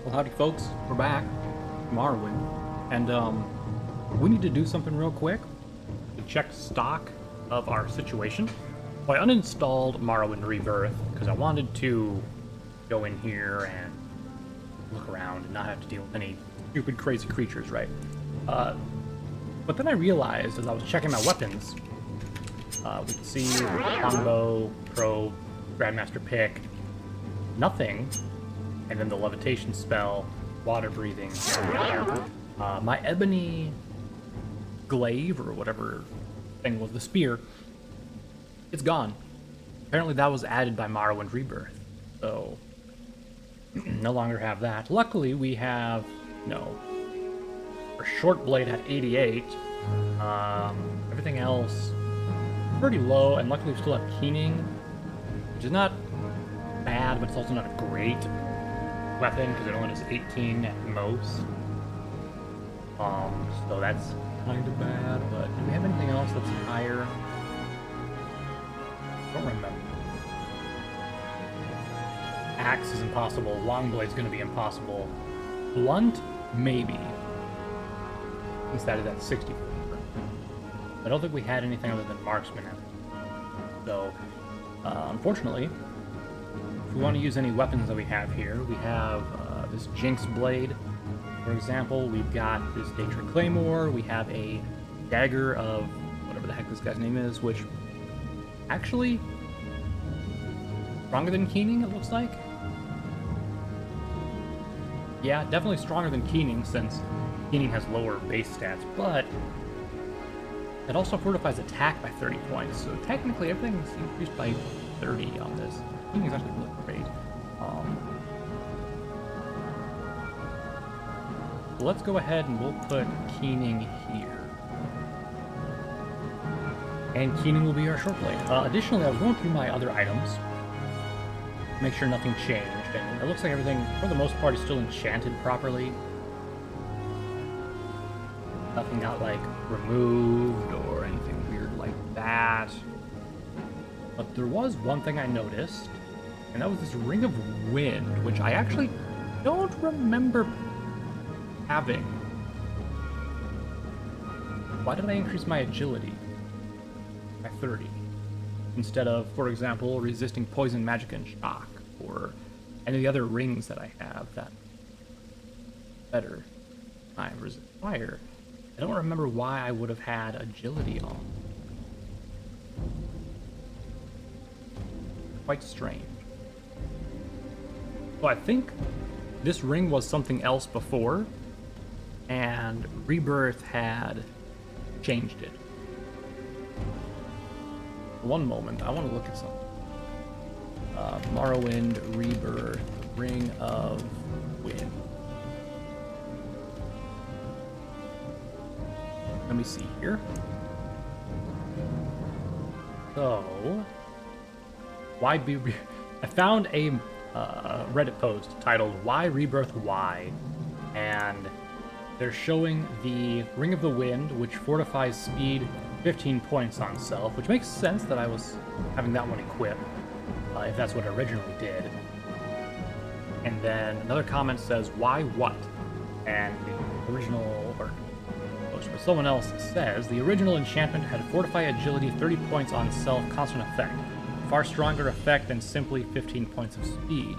Well, howdy, folks. We're back from Morrowind, and we need to do something real quick to check stock of our situation. So I uninstalled Morrowind Rebirth because I wanted to go in here and look around and not have to deal with any stupid, crazy creatures, right? But then I realized as I was checking my weapons, we can see longbow, probe, grandmaster pick, nothing. And then the levitation spell, water breathing. My ebony glaive, or whatever thing was, the spear, it's gone. Apparently that was added by Morrowind Rebirth. So, no longer have that. Luckily, we have, our short blade at 88. Everything else, pretty low, and luckily we still have keening, which is not bad, but it's also not a great weapon because it only does 18 at most. So that's kind of bad. But do we have anything else that's higher? I don't remember. Axe is impossible. Longblade's going to be impossible. Blunt, maybe. Instead of that 64. I don't think we had anything other than marksman. So, unfortunately, if we want to use any weapons that we have here, we have this Jinx Blade, for example. We've got this Daedric Claymore. We have a dagger of whatever the heck this guy's name is, which actually stronger than Keening, it looks like. Yeah, definitely stronger than Keening, since Keening has lower base stats, but it also fortifies attack by 30 points, so technically everything's increased by 30 on this. Keening's actually really great. Let's go ahead and we'll put Keening here. And Keening will be our short blade. Additionally, I was going through my other items, make sure nothing changed, and it looks like everything, for the most part, is still enchanted properly. Nothing got, like, removed or anything weird like that. But there was one thing I noticed, and that was this Ring of Wind, which I actually don't remember having. Why did I increase my agility by 30? Instead of, for example, resisting poison, magic, and shock, or any of the other rings that I have that better. I resist fire. I don't remember why I would have had agility on. Quite strange. So I think this ring was something else before, and Rebirth had changed it. One moment, I want to look at something. Morrowind, Rebirth, Ring of Wind. Let me see here. So, why be? I found a Reddit post titled "Why Rebirth Why," and they're showing the Ring of the Wind, which fortifies speed 15 points on self, which makes sense that I was having that one equipped, if that's what it originally did. And then another comment says, "Why what?" And the original, or someone else says, the original enchantment had fortify agility 30 points on self, constant effect. Far stronger effect than simply 15 points of speed.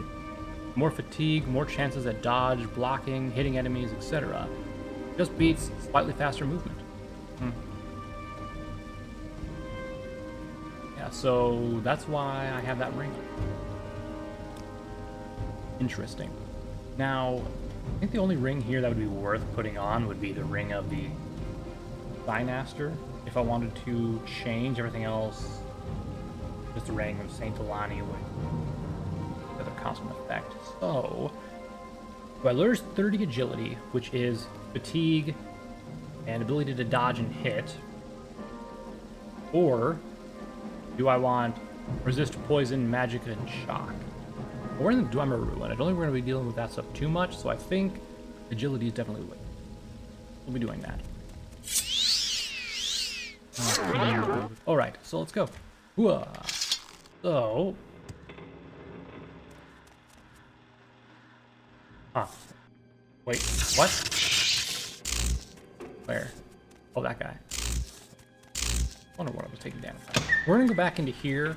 More fatigue, more chances at dodge, blocking, hitting enemies, etc. Just beats slightly faster movement. Yeah, so that's why I have that ring. Interesting. Now, I think the only ring here that would be worth putting on would be the ring of the Dynaster. If I wanted to change everything else, just the ring of Saint Alani with the other constant effect. So, I lures 30 agility, which is fatigue and ability to dodge and hit. Or do I want resist poison, magic, and shock? Or in the Dwemer Ruin. I don't think we're going to be dealing with that stuff too much, so I think agility is definitely the way. We'll be doing that. Alright, so let's go. So, Huh. Wait, what? Where? Oh, that guy. I wonder what I was taking damage from. We're gonna go back into here.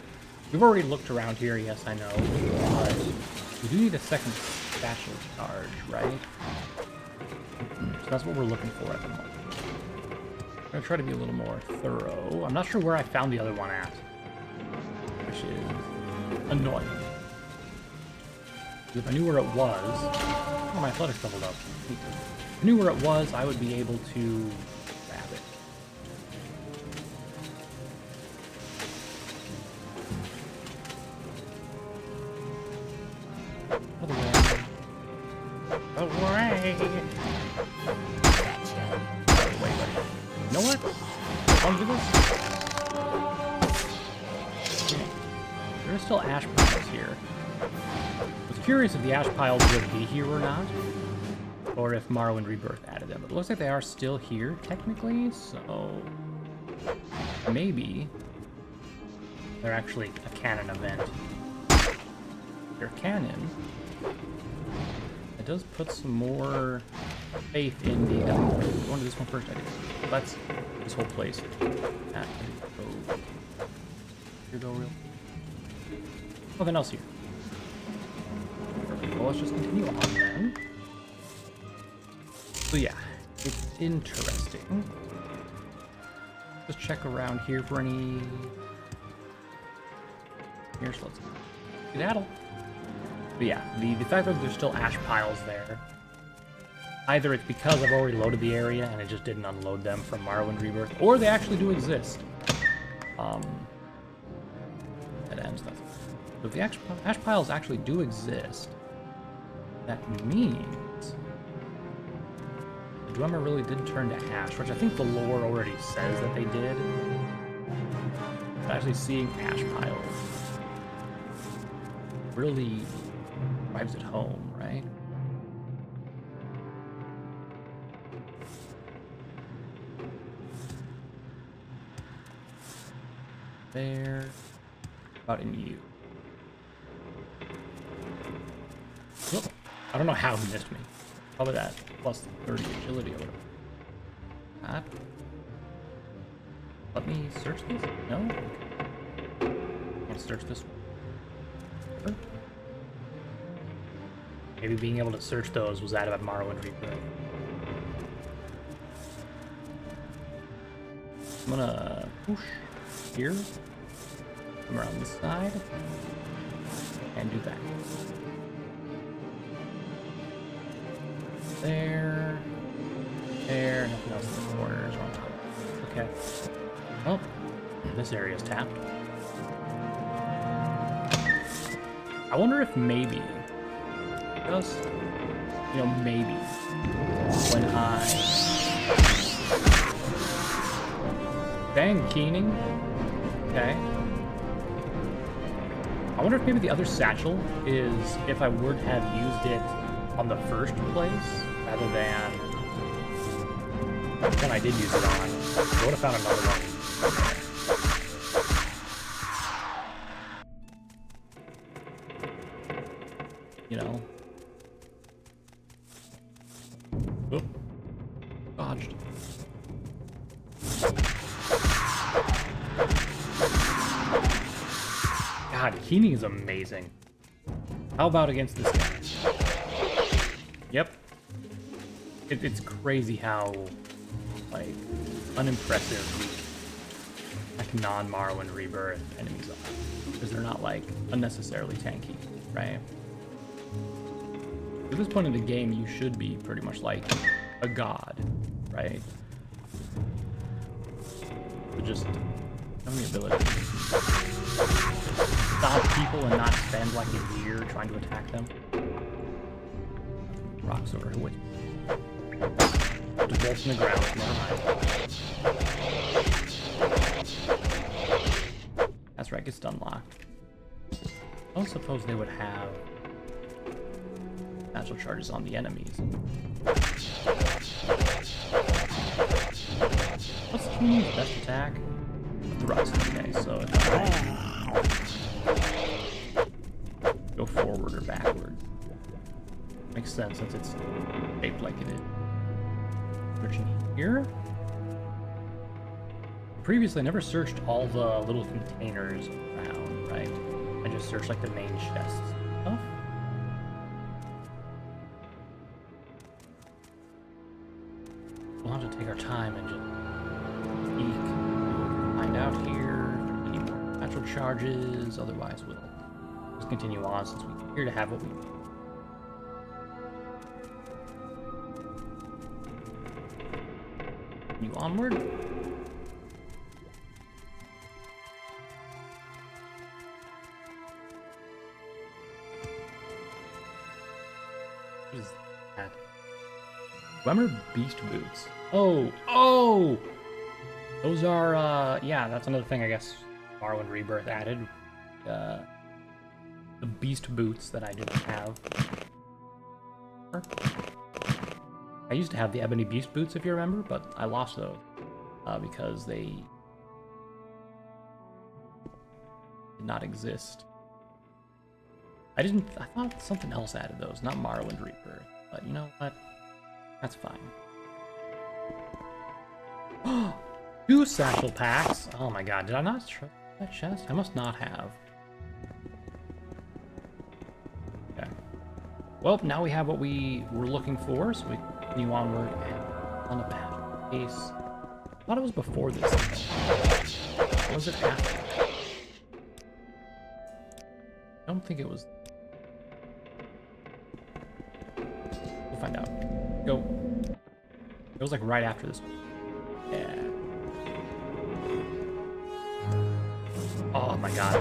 We've already looked around here, yes, I know. But we do need a second satchel charge, right? So that's what we're looking for at the moment. I'm gonna try to be a little more thorough. I'm not sure where I found the other one at, which is annoying. If I knew where it was, oh, my athletics leveled up. If I knew where it was, I would be able to grab it. Away. Wait. You know what? I'll do this. Okay. There are still ash piles here. I was curious if the ash piles would be here or not, or if Morrowind Rebirth added them. But it looks like they are still here, technically, so maybe they're actually a canon event. If they're canon, it does put some more faith in the... Going to this one first, I did. So that's this whole place. Here go real. Nothing else here. Perfect. Well, let's just continue on then. So yeah, it's interesting. Just check around here for any... Here, so let's skedaddle. But yeah, the fact that there's still ash piles there, either it's because I've already loaded the area and it just didn't unload them from Morrowind Rebirth, or they actually do exist. That ends that. So if the ash piles actually do exist, that means the drummer really did turn to ash, which I think the lore already says that they did. But actually seeing ash piles really drives it home, right? There. About in you. Oh, I don't know how he missed me. Probably that plus 30 agility or whatever. That. Let me search this? No? Okay. Can't search this one. Maybe being able to search those was out of Morrowind Rebirth. I'm gonna push here, come around this side, and do that. There, nothing else in the corners on top. Okay. Well, this area's tapped. I wonder if maybe, just, you know, maybe, when Dang, Keening. Okay. I wonder if maybe the other satchel is if I were to have used it on the first place, rather than when I did use it on. I would have found another one. You know? Oop. Dodged. God, Keening is amazing. How about against this guy? Yep. It's crazy how, like, unimpressive like non-Morrowind Rebirth enemies are. Because they're not, like, unnecessarily tanky, right? At this point in the game, you should be pretty much like a god, right? But just having the ability to stop people and not spend like a year trying to attack them. Rocks over here. Wait. Just bolts in the ground. Never mind. That's right, gets unlocked. I don't suppose they would have natural charges on the enemies. What's Keening's best attack? Thrust. Okay, so it's go forward or backward. Makes sense since it's shaped like it is. Searching here. Previously, I never searched all the little containers around, right? I just searched like the main chests stuff. We'll have to take our time and just peek. Find out here if there's any more natural charges. Otherwise, we'll just continue on since we're here to have what we need. Continue onward. What is that? Wemmer Beast Boots. Oh! Those are, yeah, that's another thing I guess Morrowind Rebirth added. The Beast Boots that I didn't have. I used to have the Ebony Beast Boots, if you remember, but I lost those because they did not exist. I thought something else added those, not Morrowind Rebirth, but you know what? That's fine. 2 satchel packs! Oh my god, did I not trust that chest? I must not have. Okay. Well, now we have what we were looking for, so we continue onward and on a bad pace. I thought it was before this. Or was it after? I don't think it was. We'll find out. Go. It was like right after this one. Yeah. Oh my god.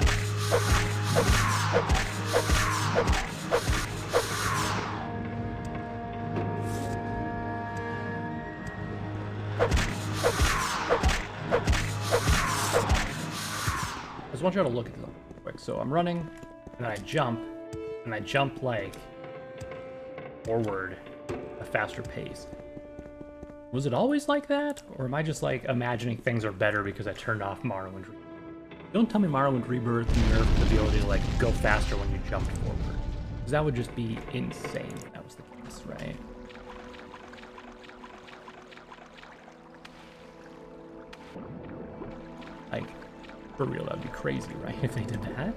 I just want you to look at this real quick. So I'm running, and I jump like forward a faster pace. Was it always like that? Or am I just like imagining things are better because I turned off Morrowind Rebirth? Don't tell me Morrowind Rebirth nerfed the ability to like go faster when you jumped forward. Because that would just be insane if that was the case, right? Like, for real, that'd be crazy, right? If they did that.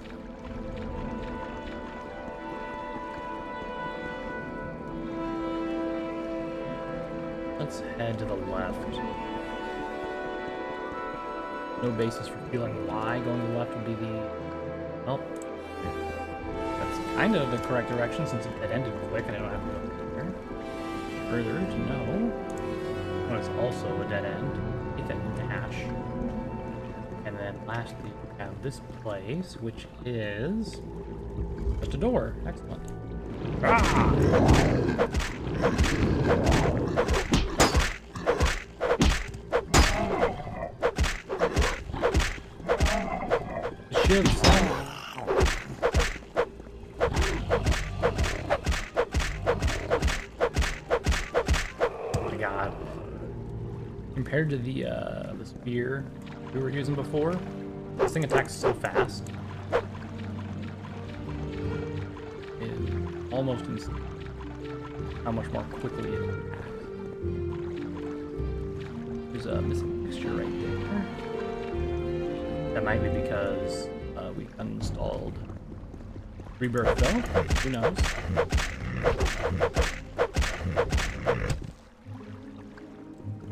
Let's head to the left. No basis for feeling why going to the left would be the... Well, that's kind of the correct direction since it ended quick and I don't have to go there. Further to know, it's also a dead end. Get that dash. And then lastly, we have this place, which is just a door. Excellent. Ah! Shivs. Oh my god. Compared to the spear we were using before, this thing attacks so fast. It's almost insane how much more quickly it attacks. There's a missing texture right there. That might be because we uninstalled Rebirth though. Who knows?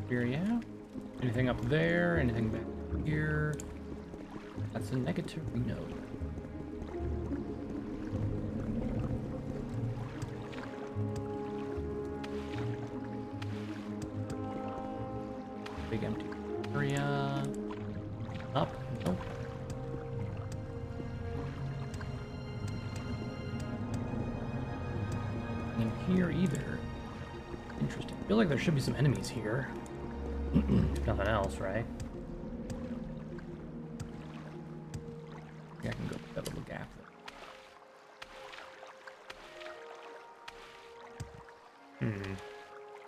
Here, yeah. Anything up there? Anything back here? That's a negative node. Big empty area. Up. Nope. In here either. Interesting. I feel like there should be some enemies here. If nothing else, right? Yeah, I can go have a look after.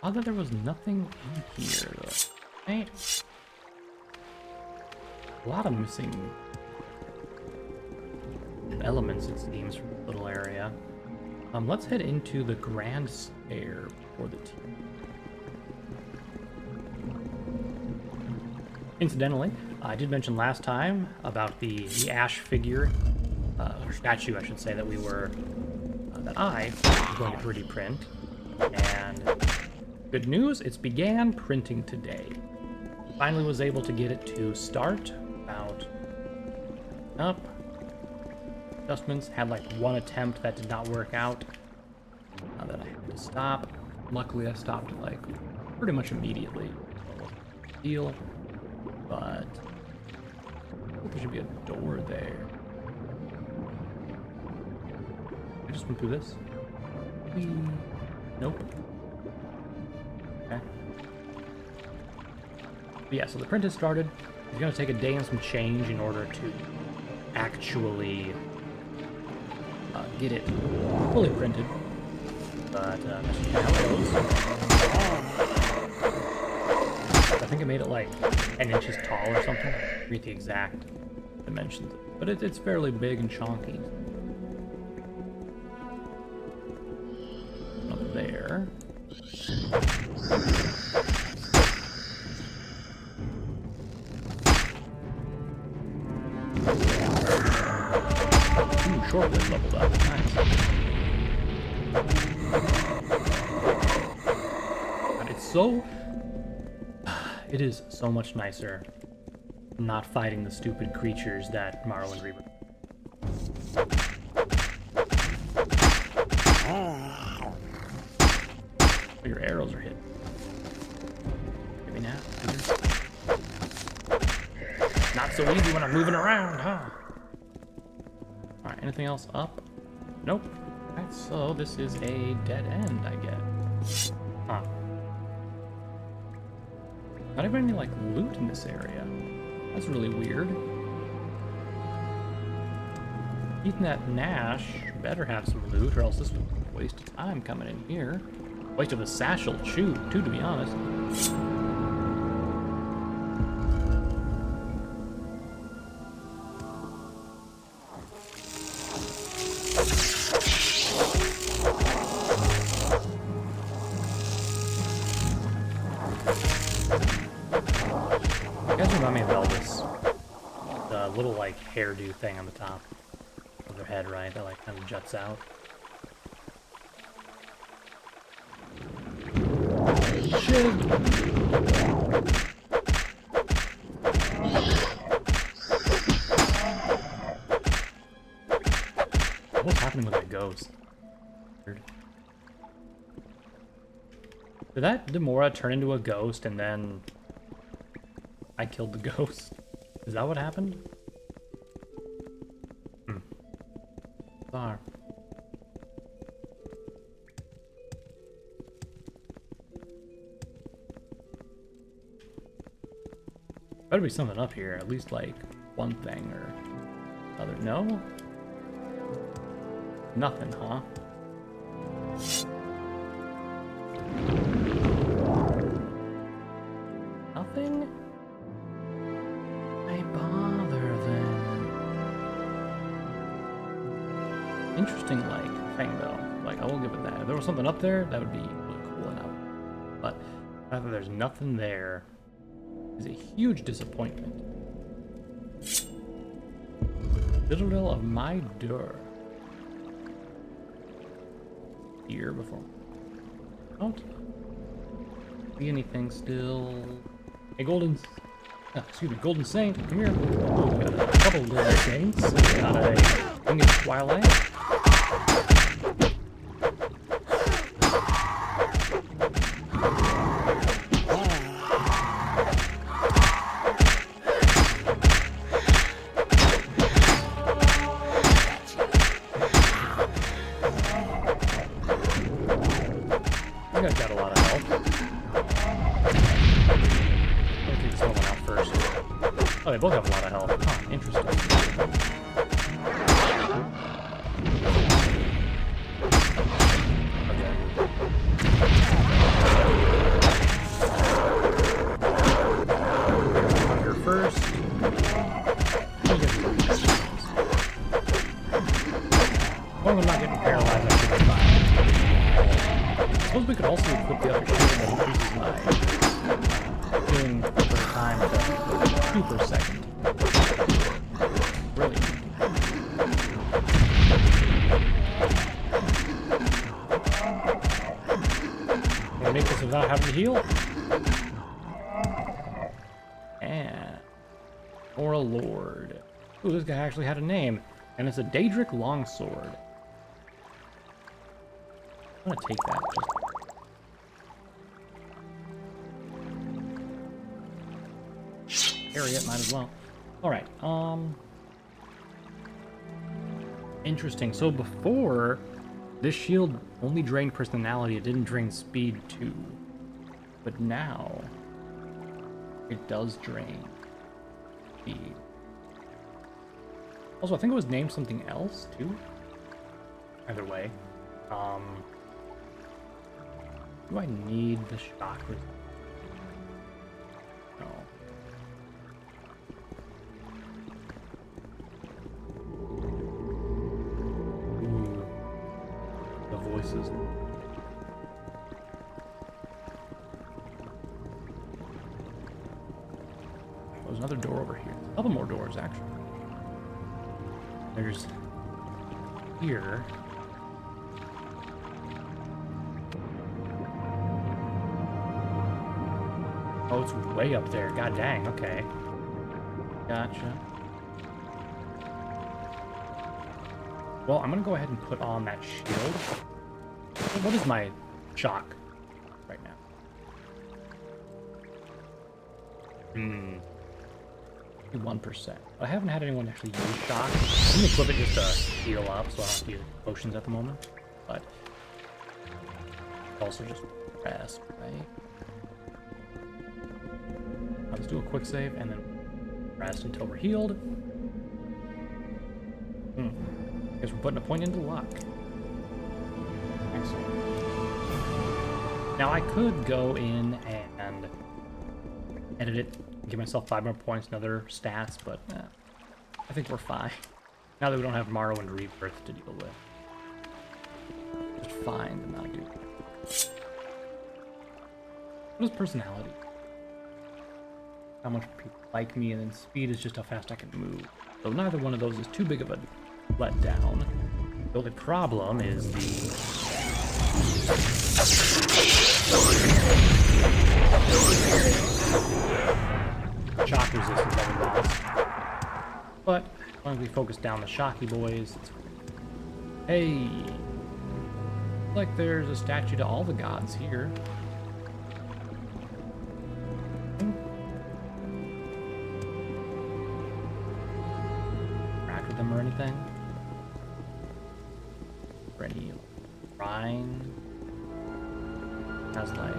Odd that there was nothing in here, though. Right? A lot of missing elements, it seems, from the little area. Let's head into the grand stair for the team. Incidentally, I did mention last time about the ash figure, or statue, I should say, that I was going to 3D print. And good news, it's began printing today. Finally was able to get it to start about up. Adjustments, had like one attempt that did not work out. That I had to stop. Luckily I stopped it like pretty much immediately. Deal. But I think there should be a door there. I just went through this. Nope. Okay. But yeah, so the print has started. It's gonna take a day and some change in order to actually get it fully printed. But that's just how it goes. I think I made it like 10 inches tall or something. I forget the exact dimensions. But it's fairly big and chonky. Up there. Ooh, shortly leveled up. Nice. God, it is so much nicer not fighting the stupid creatures that Morrowind Rebirth. Oh, your arrows are hit. Maybe now. Not so easy when I'm moving around, huh? Alright, anything else up? Nope. Alright, so this is a dead end, I guess. Huh. Not even any, like, loot in this area. That's really weird. Eating that Nash better have some loot, or else this would be a waste of time coming in here. Waste of a satchel, too, to be honest. You guys remind me of Elvis. The little, like, hairdo thing on the top of their head, right? That, like, kind of juts out. Shit! What's happening with that ghost? Weird. Did that Demora turn into a ghost and then I killed the ghost? Is that what happened? Bizarre. Better be something up here, at least like one thing or other. No? Nothing, huh? Nothing? Why bother then? Interesting, like, thing though. Like, I will give it that. If there was something up there, that would be really cool enough. But the fact that there's nothing there is a huge disappointment. Citadel of my Dur. Here before. Don't see anything still. Hey, Golden Saint, come here. Oh, we got a couple of Golden Saints. We got a Winged Twilight. You guys got a lot of health. Let me take this one out first. Oh, they both have a lot of health. Huh, interesting. Okay. Hunger first. As long as I'm not getting paralyzed, I should be fine. suppose we could also equip the other shield that increases my healing over time to 2 per second. Really. Can we make this without having to heal? And or a lord. Ooh, this guy actually had a name, and it's a Daedric Longsword. I'm gonna take that. Just carry it, might as well. All right. Interesting. So before, this shield only drained personality. It didn't drain speed too. But now, it does drain speed. Also, I think it was named something else too. Either way, do I need the shock resist? No. Ooh, the voices. There's another door over here. A couple more doors, actually. There's here. Oh, it's way up there. God dang, okay. Gotcha. Well, I'm gonna go ahead and put on that shield. What is my shock right now? 1%. I haven't had anyone actually use shock. I'm gonna equip it just to heal up, so I don't have to use potions at the moment. But also just rest, right? Let's do a quick save and then rest until we're healed. Guess we're putting a point into luck. Excellent. Now I could go in and edit it, give myself 5 more points and other stats, but I think we're fine. Now that we don't have Morrowind Rebirth to deal with. Just fine to not do that. What is personality? How much people like me, and then speed is just how fast I can move. So neither one of those is too big of a letdown. The only problem is the shock resistance that we lost. But as long as we focus down the shocky boys, it's great. Hey! Looks like there's a statue to all the gods here. Them or anything? Or any shrine has like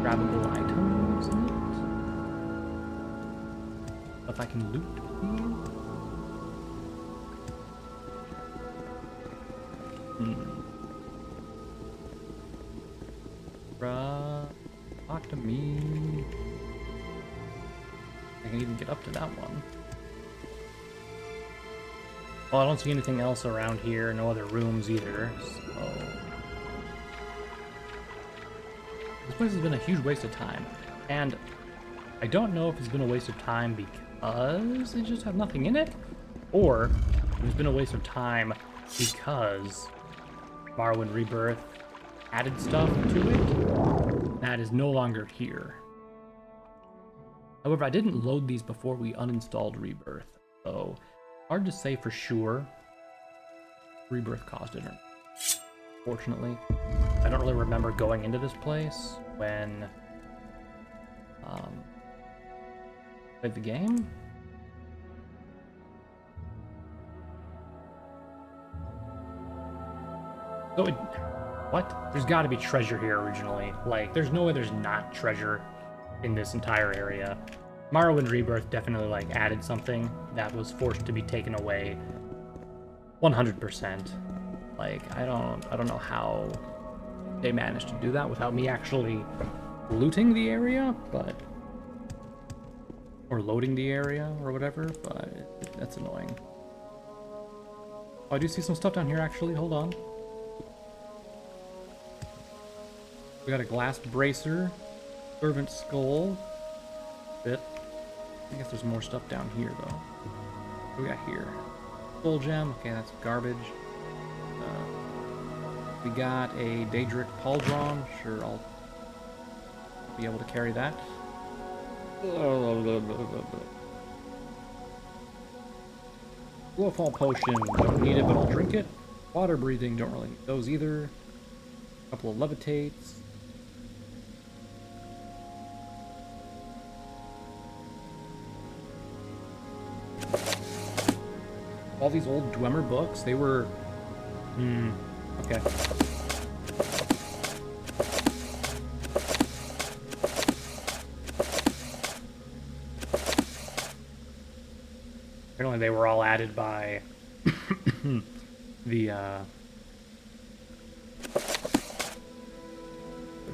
grabbable items in it? If I can loot here? Talk to me. I can even get up to that one. Well, I don't see anything else around here, no other rooms either, so... This place has been a huge waste of time, and I don't know if it's been a waste of time because it just had nothing in it, or it's been a waste of time because Morrowind Rebirth added stuff to it that is no longer here. However, I didn't load these before we uninstalled Rebirth, so... Hard to say for sure. Rebirth caused it. Fortunately, I don't really remember going into this place when played the game. So what? There's got to be treasure here originally. Like, there's no way there's not treasure in this entire area. Morrowind Rebirth definitely like added something that was forced to be taken away 100%. Like I don't know how they managed to do that without me actually looting the area, but or loading the area or whatever, but that's annoying. Oh, I do see some stuff down here actually. Hold on. We got a glass bracer, servant skull, bit. I guess there's more stuff down here though. What do we got here? Soul gem. Okay, that's garbage. We got a Daedric pauldron. Sure, I'll be able to carry that. Glowfall potion. Don't need it, but I'll drink it. Water breathing. Don't really need those either. A couple of levitates. All these old Dwemer books, they were... okay. Apparently they were all added by the, other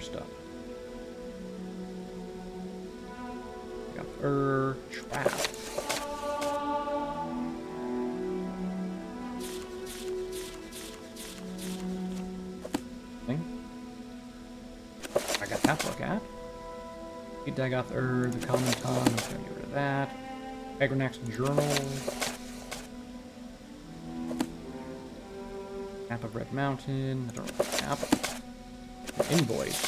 stuff. Got trap. I got that book at. Dagoth the common tongue. I'm gonna get rid of that. Agronach's journal. Map of Red Mountain. I don't know what map. Invoice.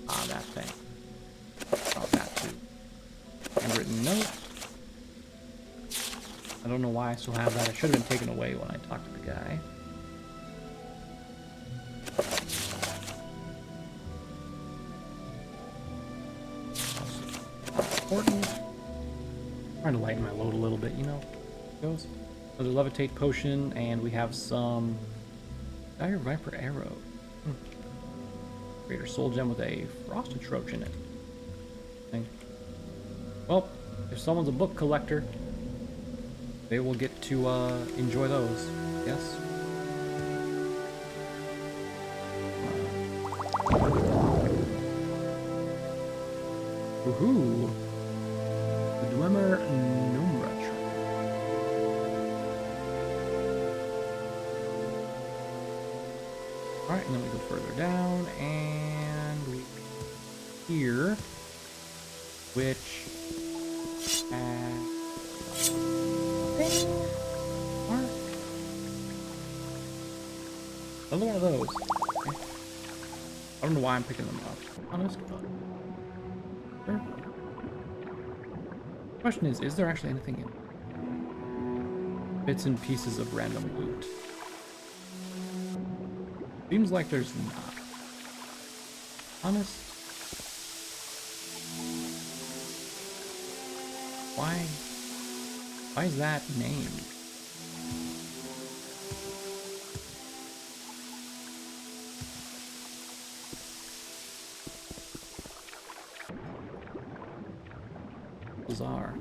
Ah, that thing. Drop that too. Handwritten note. I don't know why I still have that. It should have been taken away when I talked to the guy. Important. Trying to lighten my load a little bit, you know. Goes. Another levitate potion, and we have some Dire Viper arrow. Greater soul gem with a frosted troche in it. Well, if someone's a book collector, they will get to enjoy those. Yes. Woohoo! The Dwemer Numra tree. Alright, and then we go further down, and we here, which another one of those. Okay. I don't know why I'm picking them up. Honest, but sure. Question is there actually anything in bits and pieces of random loot? Seems like there's not. Honest. Why is that named? Bizarre.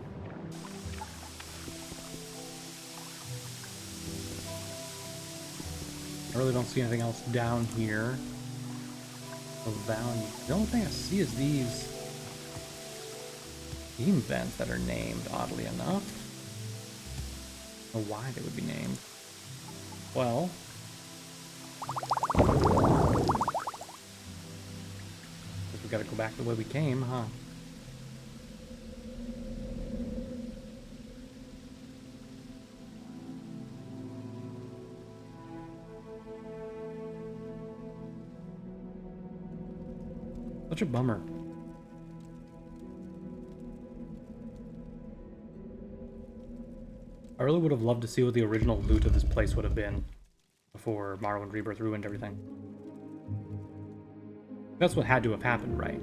I really don't see anything else down here of value. The only thing I see is these steam vents that are named, oddly enough. I don't know why they would be named. Well, we gotta go back the way we came, huh? Such a bummer. I really would have loved to see what the original loot of this place would have been before Morrowind Rebirth ruined everything. That's what had to have happened, right?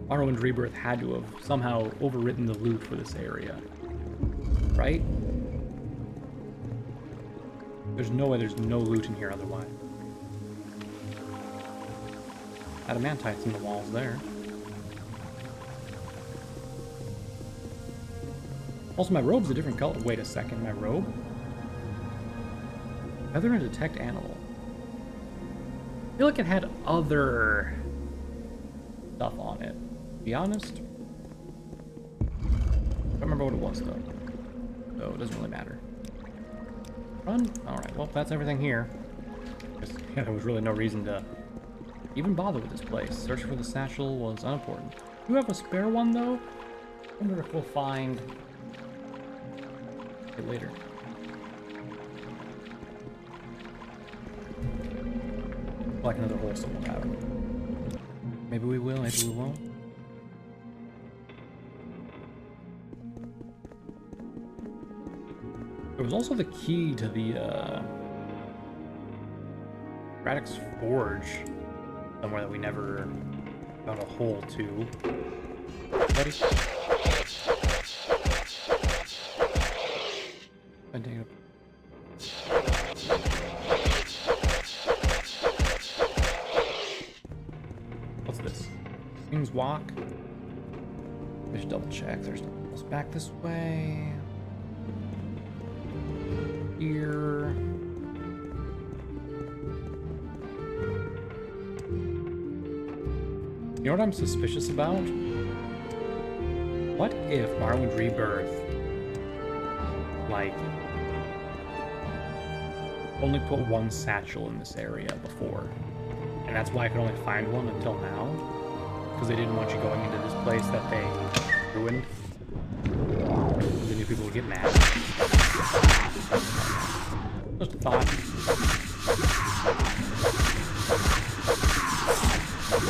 Morrowind Rebirth had to have somehow overwritten the loot for this area. Right? There's no way there's no loot in here otherwise. Adamantite's in the walls there. Also, my robe's a different color. Wait a second, my robe? Feather and detect animal. I feel like it had other stuff on it. To be honest, I don't remember what it was though. So it doesn't really matter. Run? Alright, well, that's everything here. Yeah, there was really no reason to even bother with this place. Searching for the satchel was unimportant. Do you have a spare one, though? I wonder if we'll find it later. Like another hole somewhere out. Maybe we will, maybe we won't. There was also the key to the Radix Forge somewhere that we never found a hole to. Buddy? What's this? King's Walk. We should double check. There's nothing else back this way. Here. You know what I'm suspicious about? What if Morrowind Rebirth, like, only put one satchel in this area before? And that's why I could only find one until now? Because they didn't want you going into this place that they ruined? Because they knew people would get mad. Just a thought.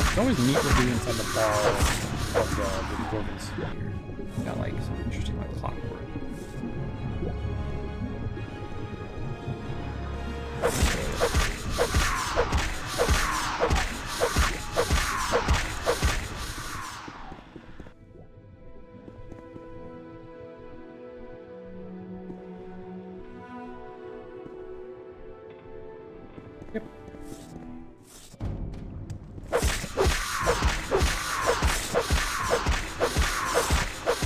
It's always neat to be inside the ball of the Gorgon sphere. Got like some interesting like clockwork. Yep.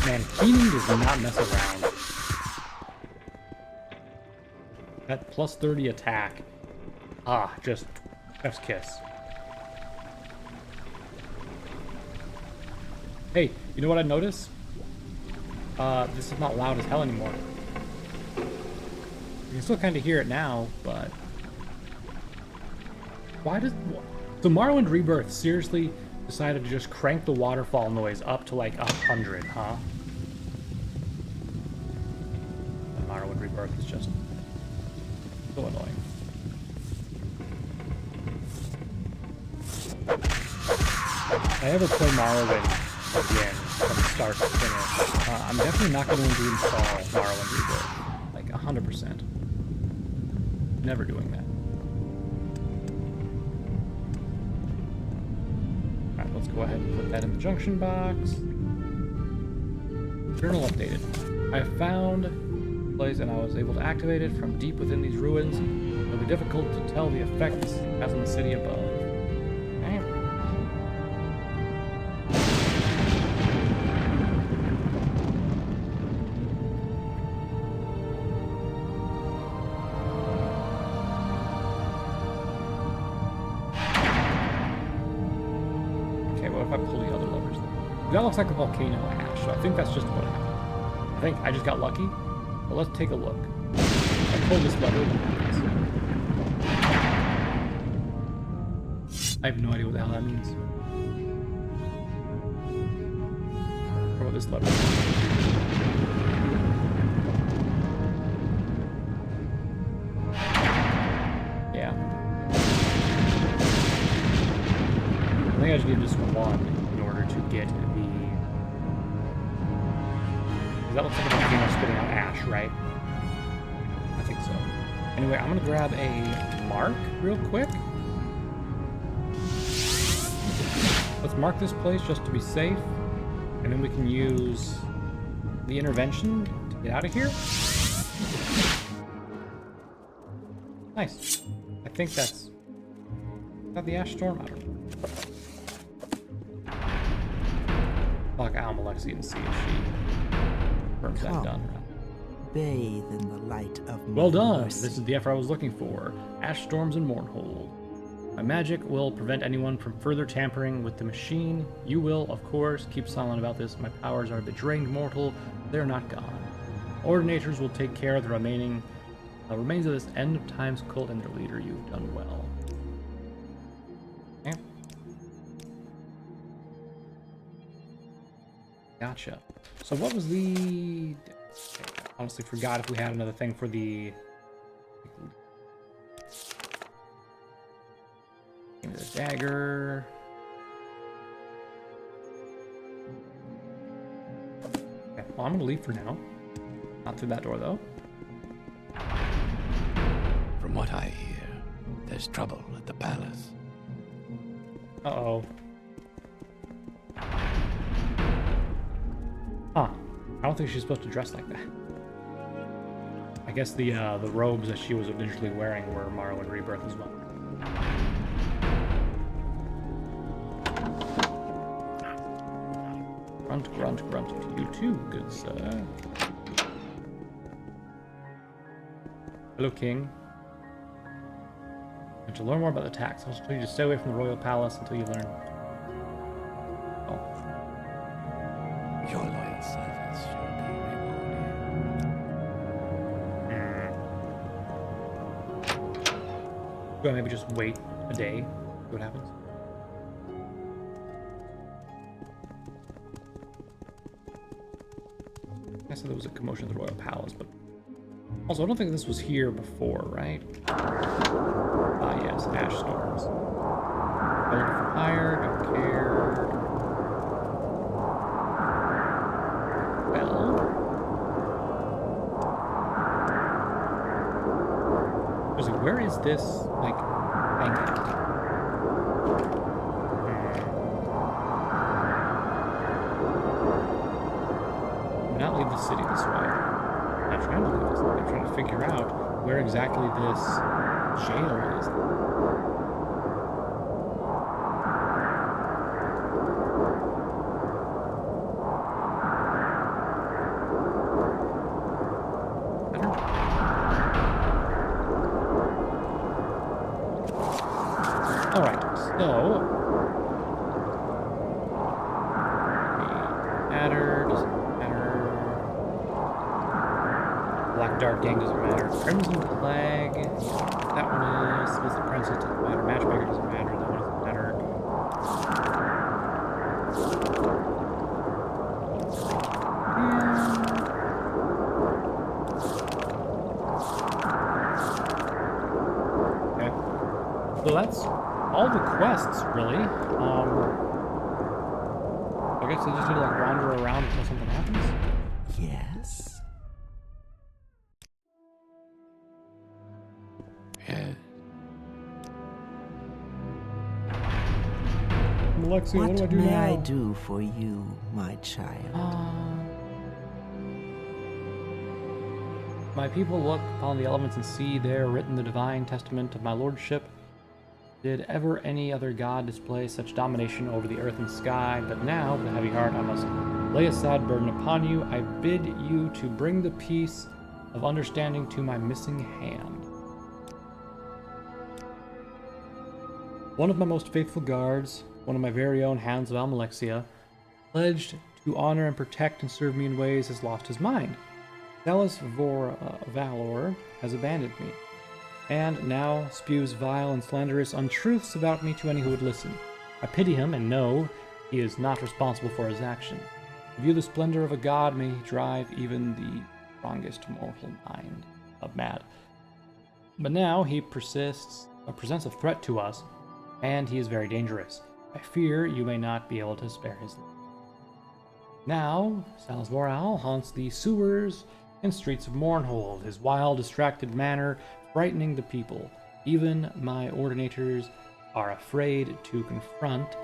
Man, Keenan does not mess around. That plus 30 attack. Just chef's kiss. Hey, you know what I noticed? This is not loud as hell anymore. You can still kind of hear it now, but... Why does... So Morrowind Rebirth seriously decided to just crank the waterfall noise up to like 100, huh? And Morrowind Rebirth is just so annoying. If I ever play Morrowind again from start to finish, I'm definitely not going to install Morrowind Rebirth. Like 100%. Never doing that. Alright, let's go ahead and put that in the junction box. Journal updated. I found a place and I was able to activate it from deep within these ruins. It'll be difficult to tell the effects as in the city above. Okay. Okay, what if I pull the other levers then? That looks like a volcano ash, so I think that's just what happened. I think I just got lucky, but let's take a look. If I pull this lever, what happens? I have no idea what the hell that means. Or what this lever is. Yeah. I think I just need this one in order to get the... That looks like a volcano spitting out ash, right? I think so. Anyway, I'm gonna grab a mark real quick. Let's mark this place just to be safe, and then we can use the intervention to get out of here. Nice. I think that's... Is that the ash storm? I don't know. Fuck Almalexi and see if she confirms that done. Bathe in the light of my Well done! mercy. This is the effort I was looking for. Ash storms and Mournhold. My magic will prevent anyone from further tampering with the machine. You will, of course, keep silent about this. My powers are bedrained mortal. They're not gone. Ordinators will take care of the remains of this end of times cult and their leader. You've done well. Okay. Gotcha. So what was the... I honestly forgot if we had another thing for the... Give me the dagger. Okay, well, I'm gonna leave for now. Not through that door, though. From what I hear, there's trouble at the palace. Uh-oh. Huh. I don't think she's supposed to dress like that. I guess the robes that she was initially wearing were Morrowind Rebirth as well. Grunt, grunt, grunt to you too, good sir. Hello, King. And to learn more about the tax, I'll tell you to stay away from the royal palace until you learn. Oh. Your loyal service shall be rewarded. Do I maybe just wait a day? See what happens? I said there was a commotion at the royal palace, but also I don't think this was here before, right? Ah, yes, ash storms. Building for hire, don't care. Well, where is this, like, thing at? Do not leave the city this way. I'm not trying to leave this way. I'm trying to figure out where exactly this jail is. Alright, so doesn't matter. Black Dart Gang doesn't matter. Crimson Plague, that one is. Visit Princess doesn't matter. Matchmaker doesn't matter. That one doesn't matter. Okay. So that's all the quests, really. I guess I just need to like wander around until something happens. Yes? Yeah. Alexia, what do I What do may now? I do for you, my child? My people look upon the elements and see there written the divine testament of my lordship. Did ever any other god display such domination over the earth and sky? But now, with a heavy heart, I must lay a sad burden upon you. I bid you to bring the peace of understanding to my missing hand. One of my most faithful guards, one of my very own Hands of Almalexia, pledged to honor and protect and serve me in ways, has lost his mind. Zealous Valor has abandoned me, and now spews vile and slanderous untruths about me to any who would listen. I pity him and know he is not responsible for his actions. To view the splendor of a god may drive even the strongest mortal mind of mad. But now he presents a threat to us, and he is very dangerous. I fear you may not be able to spare his life. Now, Salazvoral haunts the sewers and streets of Mournhold, his wild, distracted manner frightening the people. Even my ordinators are afraid to confront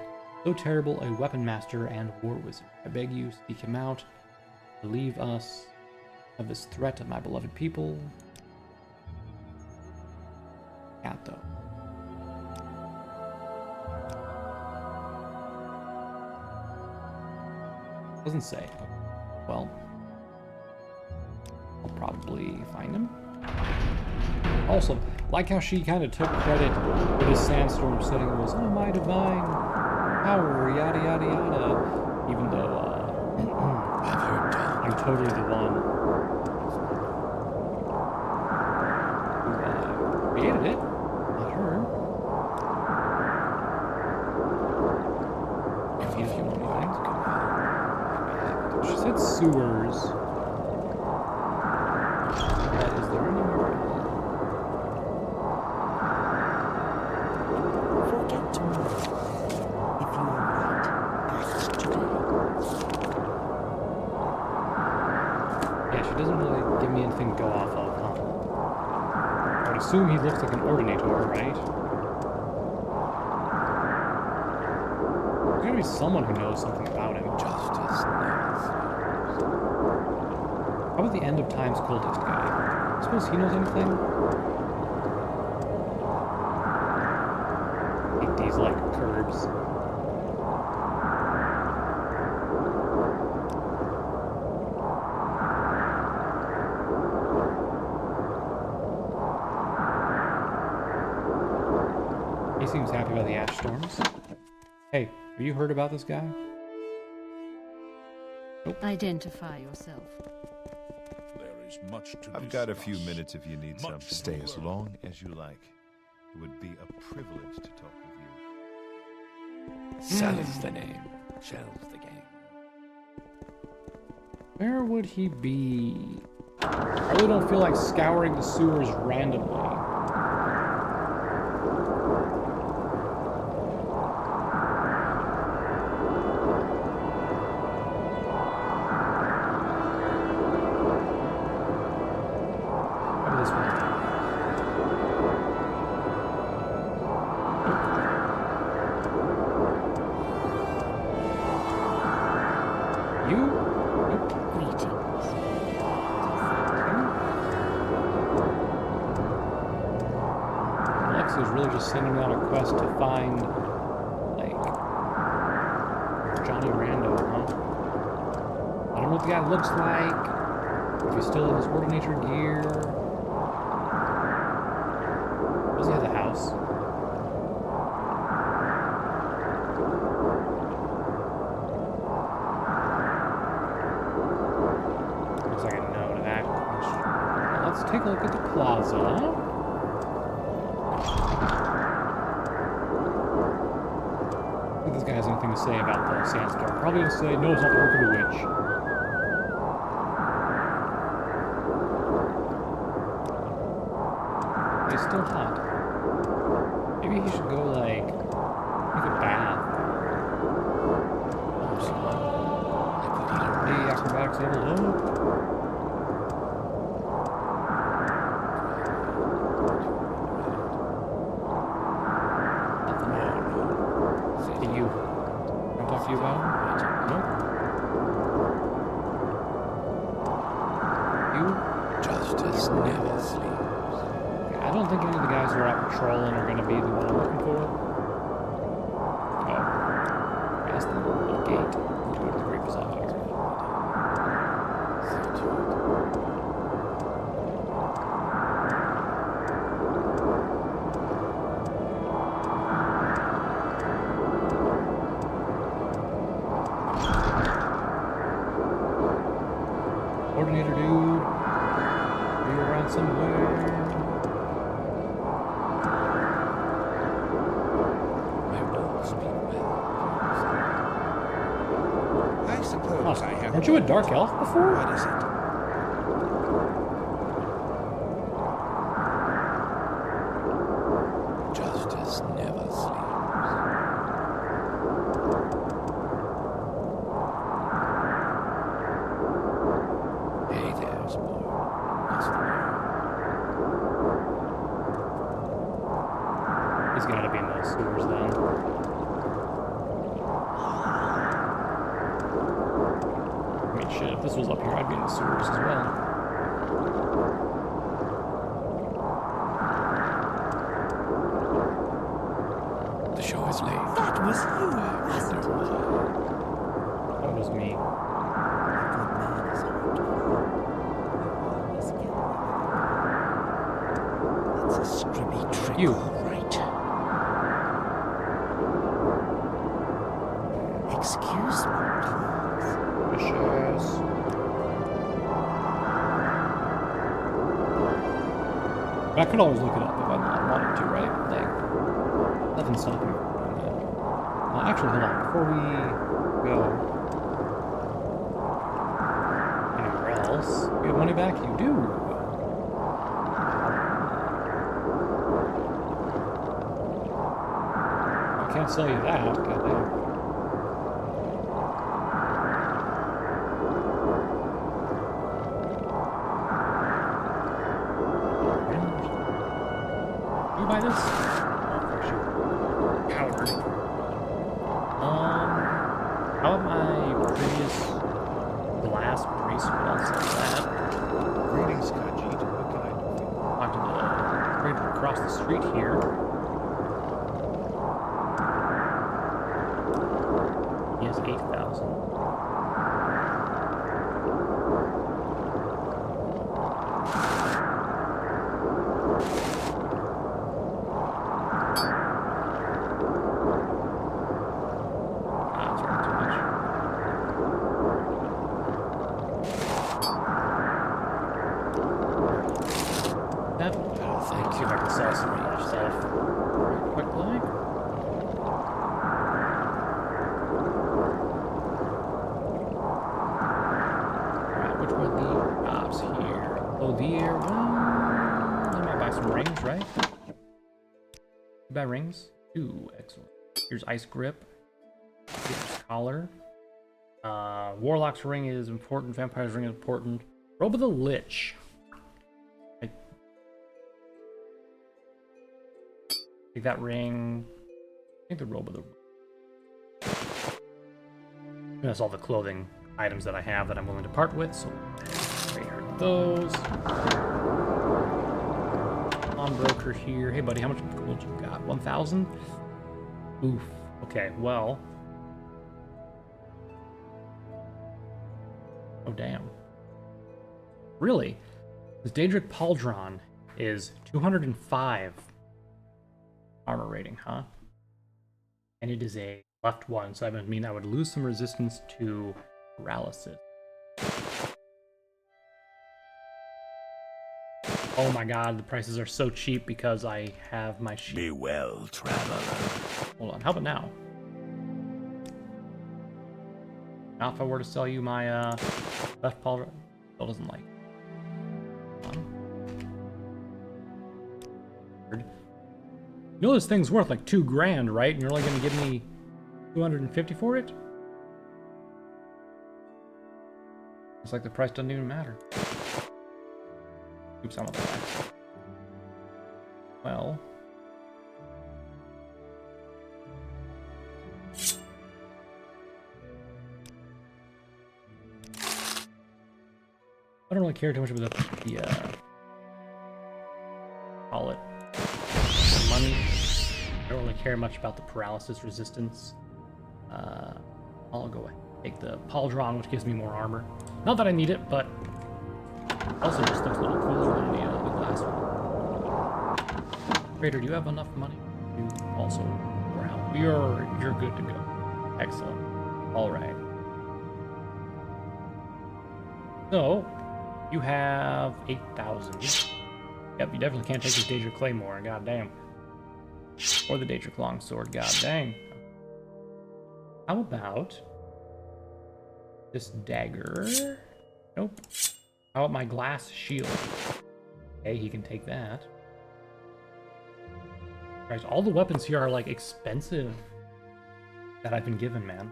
so terrible a weapon master and war wizard. I beg you, seek him out, relieve us of this threat of my beloved people. Cat, though. Doesn't say. Well, I'll probably find him. Also, like how she kind of took credit for this sandstorm setting was, oh, my divine power, yada yada yada. Even though I've heard talk. I'm totally the one who created it, not her. If you know anything. sewers. But is there anywhere else? Forget tomorrow. If you are right, act today. Yeah, she doesn't really give me anything to go off of, huh? I would assume he looks like an ordinator, right? There's gotta be someone who knows something about him. Justice never sleeps. How about the end of times cultist guy? Suppose he knows anything? Hate these, like, curbs. He seems happy about the ash storms. Hey, have you heard about this guy? Identify yourself. There is much to I've got a few discuss. minutes if you need some. Much to Stay as learn. long as you like. It would be a privilege to talk with you. Sells the name, shells the game. Where would he be? I really don't feel like scouring the sewers randomly. How about this one? You? Nope. Greetings. Alexi was really just sending me on a quest to find, like, Johnny Rando, huh? I don't know what the guy looks like, if he's still in his ordinator gear. Does he have the house? Looks like a no to that question. Now let's take a look at the plaza. If this guy has anything to say about the sandstorm. Probably gonna say, no, it's not the work of a witch. It's still hot. Maybe he should go, like, take a bath. Or something. I could eat a Hey, acrobatics level up. Nothing. Hey, you. Can I talk to you about him? Nope. You? Justice never sleeps. I don't think any of the guys who are out patrolling are going to be the one I'm looking for. Oh. Past the little gate. To go to the Great Bazaar. Coordinator dude. Are you around somewhere? My wolves speak well. I suppose I have. Weren't you a dark elf before? What is it? Justice never sleeps. Hey there, sport. What's the word? He's gotta be in those sewers then. I mean, shit, if this was up here, I'd be in the sewers as well. The show is late. That was you, wasn't it? That was me. A good man is hard to find. You always get rid of it. It's a stribby trick, You. all right. Excuse me, please. Vicious. But I could always look it up if I wanted to, right? Like, nothing's stopping me from doing that. Actually, hold on. Before we go, get money back? You do. I can't sell you that. Goddamn. You buy this? Oh, of course you coward. How about my previous glass bracelet? I'll sell that. Greetings, Khajiit. What can I do for you? Talk to the trader across the street here. He has 8,000. See if I can sell some of your stuff real quickly. Alright, which were the jobs here? Oh, well, I might buy some rings, right? You buy rings? Ooh, excellent. Here's Ice Grip. Here's Collar. Warlock's ring is important. Vampire's ring is important. Robe of the Lich. Take that ring. Take the robe of the. That's all the clothing items that I have that I'm willing to part with. So, trade her those. Pawnbroker here. Hey, buddy, how much gold you got? 1,000. Oof. Okay. Well. Oh damn. Really? This Daedric Pauldron is 205. Armor rating, huh? And it is a left one, so that would mean I would lose some resistance to paralysis. Oh my god, the prices are so cheap because I have my shield. Be well, traveler. Hold on, how about now? Now if I were to sell you my left paw, still doesn't like. You know this thing's worth like 2 grand, right? And you're only gonna give me 250 for it? It's like the price doesn't even matter. Oops, I'm on the back. Well. I don't really care too much about the call it money. I don't really care much about the paralysis resistance. I'll go ahead and take the Pauldron, which gives me more armor. Not that I need it, but also just looks a little cooler than the glass one. Trader, do you have enough money? You also brown. You're good to go. Excellent. All right. So you have 8,000. Yep, you definitely can't take this Daedric Claymore. God damn. Or the Daedric Longsword. God dang. How about this dagger? Nope. How about my glass shield? Okay, he can take that. Guys, all the weapons here are like expensive that I've been given, man.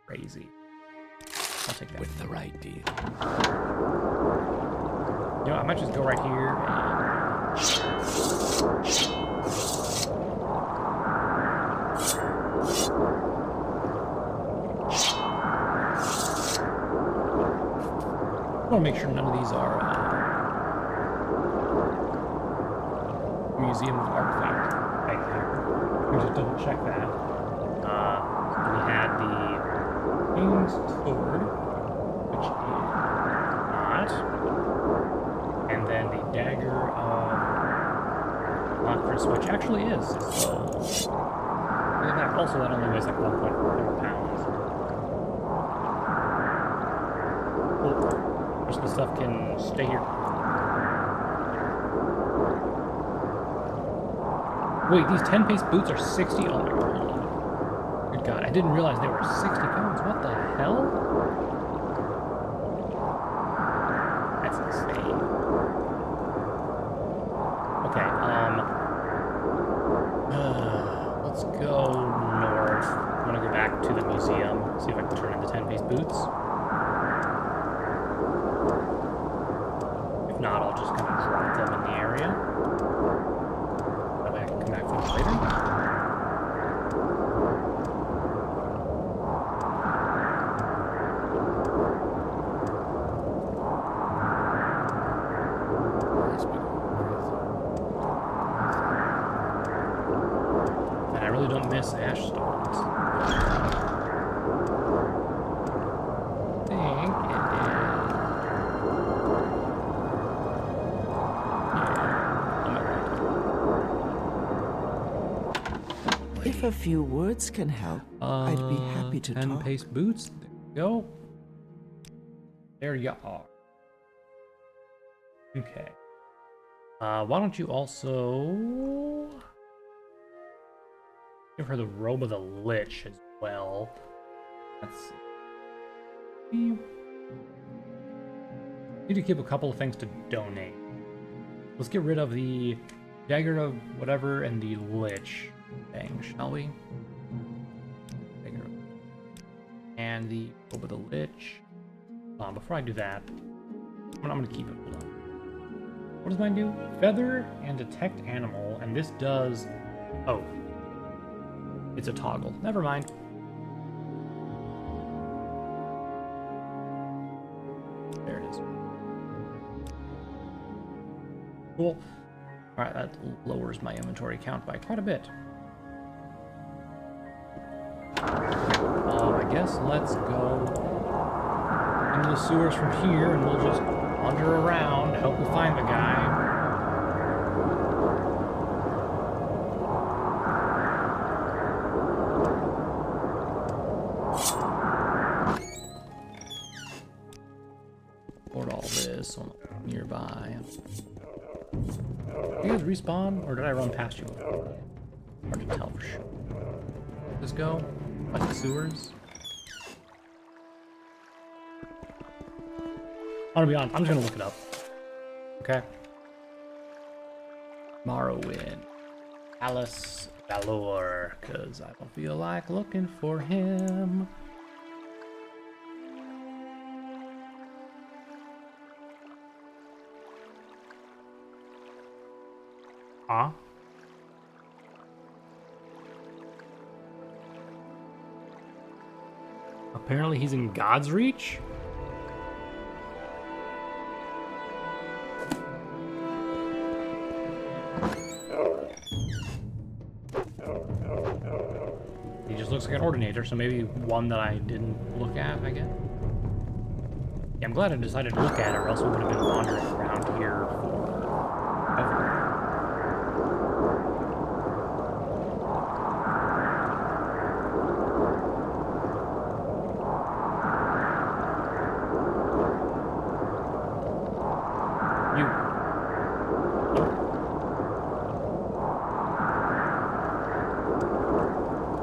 Crazy. I'll take that. With the right deal. You know, I might just go right here and... I want to make sure none of these are Museum of Artifact right there. Let me just double check that. We had the King's Sword, which is not, and then the Dagger of Lakris, which actually is. So look at that. Also, that only weighs like 1.4 pounds. Cool. Most of the stuff can stay here. Wait, these 10-pace boots are 60? Oh my god. Good god, I didn't realize they were 60 pounds. What the hell? to the museum, see if I can turn into 10-piece boots. If not, I'll just kind of drop them in the area. That way I can come back for them later. And I really don't miss ash stones. I think it is. Yeah, I'm right. If a few words can help, I'd be happy to talk. 10-piece boots. There we go. There you are. Okay. Why don't you also give her the robe of the Lich as well? Let's see. Need to keep a couple of things to donate. Let's get rid of the dagger of whatever and the Lich thing, shall we? Dagger. And the robe of the Lich. Before I do that, I'm gonna keep it. Hold on. What does mine do? Feather and detect animal, and this does. Oh, it's a toggle. Never mind. There it is. Cool. All right, that lowers my inventory count by quite a bit. I guess let's go into the sewers from here, and we'll just wander around, hope we find the guy. Board all this on nearby. You guys respawn, or did I run past you before? Hard to tell for sure. Let's go. Like the sewers. I'm gonna be honest, I'm just gonna look it up. Okay. Morrowind. Alice Valor, because I don't feel like looking for him. Huh? Apparently he's in God's Reach? He just looks like an ordinator, so maybe one that I didn't look at, I guess. Yeah, I'm glad I decided to look at it, or else we would have been wandering around here forever. You.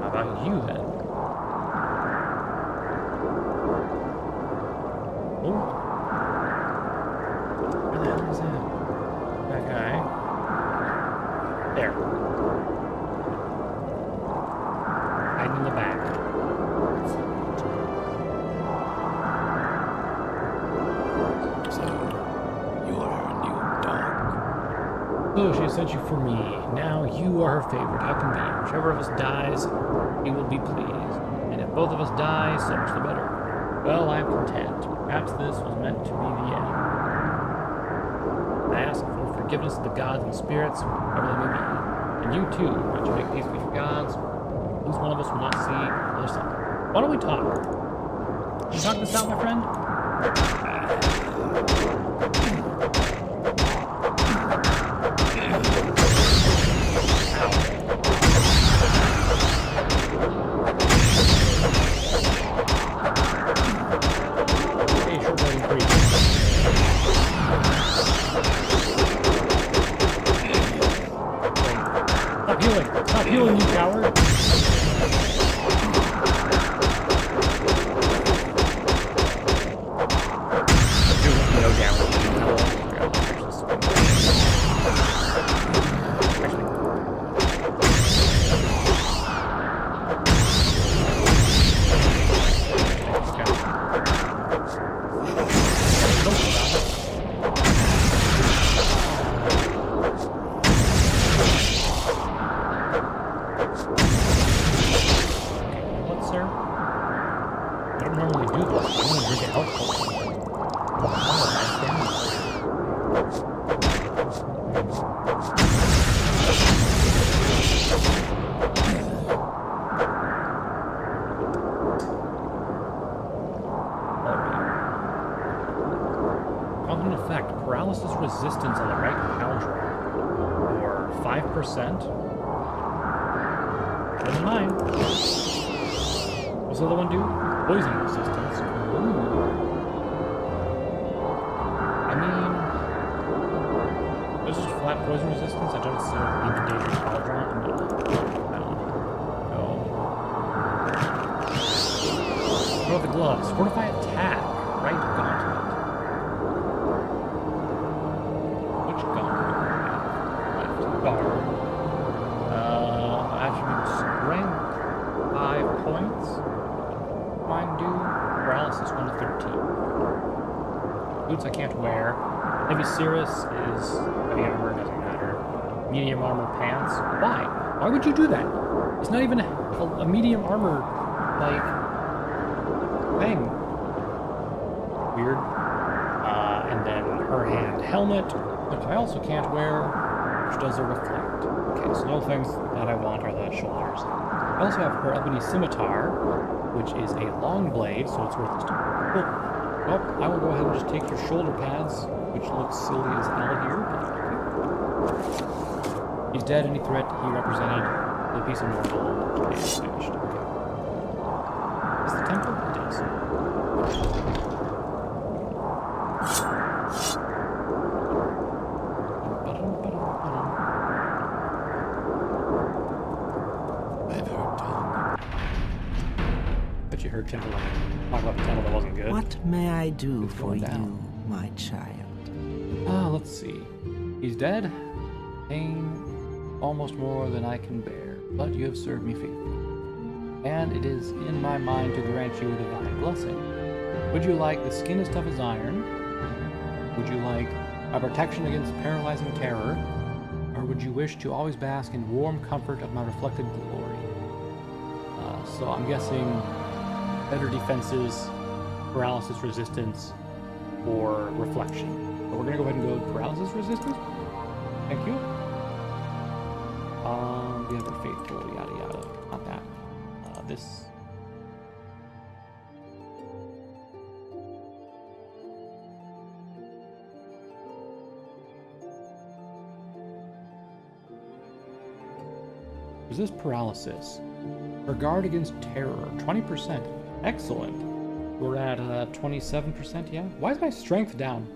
How about you then? Oh. Where the hell is that? That guy. There. Hiding in the back. So, you're her new dog. So she sent you for me. Now you are her favorite. How convenient. Whichever of us dies, he will be pleased. And if both of us die, so much the better. Well, I am content. Perhaps this was meant to be the end. I ask for forgiveness of the gods and spirits, whatever they may be. And you too, why don't you make peace with your gods? At least one of us will not see another sun. Why don't we talk? Can you talk this out, my friend? Hey, short boarding free. Stop healing! Stop healing, you coward! No damage. Common effect, paralysis resistance on the right cauldron. For 5%. Better than mine. What's the other one do? Poison resistance. Ooh. I mean, this is flat poison resistance. I don't necessarily need the dangerous cauldron. I don't know. What about the gloves? Fortify attack. Right gauntlet. Which gauntlet do we have left? Guard. Attribute strength. 5 points. Mine do. Paralysis 1 to 13. Boots I can't wear. Heavy Cirrus is heavy armor, doesn't matter. Medium armor pants. Why? Why would you do that? It's not even a medium armor, like, thing. Weird. And then her hand helmet, which I also can't wear, which does a reflect. Okay, so no things that I want are the shoulders. I also have her ebony scimitar, which is a long blade, so it's worthless to me. Cool. Well, I will go ahead and just take your shoulder pads, which looks silly as hell here, but okay. He's dead. Any threat he represented, the piece of normal is finished. Okay. Is the temple? It is. I've heard talk. Bet you heard Temple talk about the temple that wasn't good. What may I do It's for going you, down. my child? Let's see. He's dead. Pain almost more than I can bear, but you have served me faithfully. And it is in my mind to grant you a divine blessing. Would you like the skin as tough as iron? Would you like a protection against paralyzing terror? Or would you wish to always bask in warm comfort of my reflected glory? So I'm guessing better defenses, paralysis resistance, or reflection. So we're gonna go ahead and go paralysis resistance. Thank you. The other faithful, yada yada. Not that. This. Resist paralysis. Regard against terror. 20%. Excellent. We're at 27%, yeah? Why is my strength down?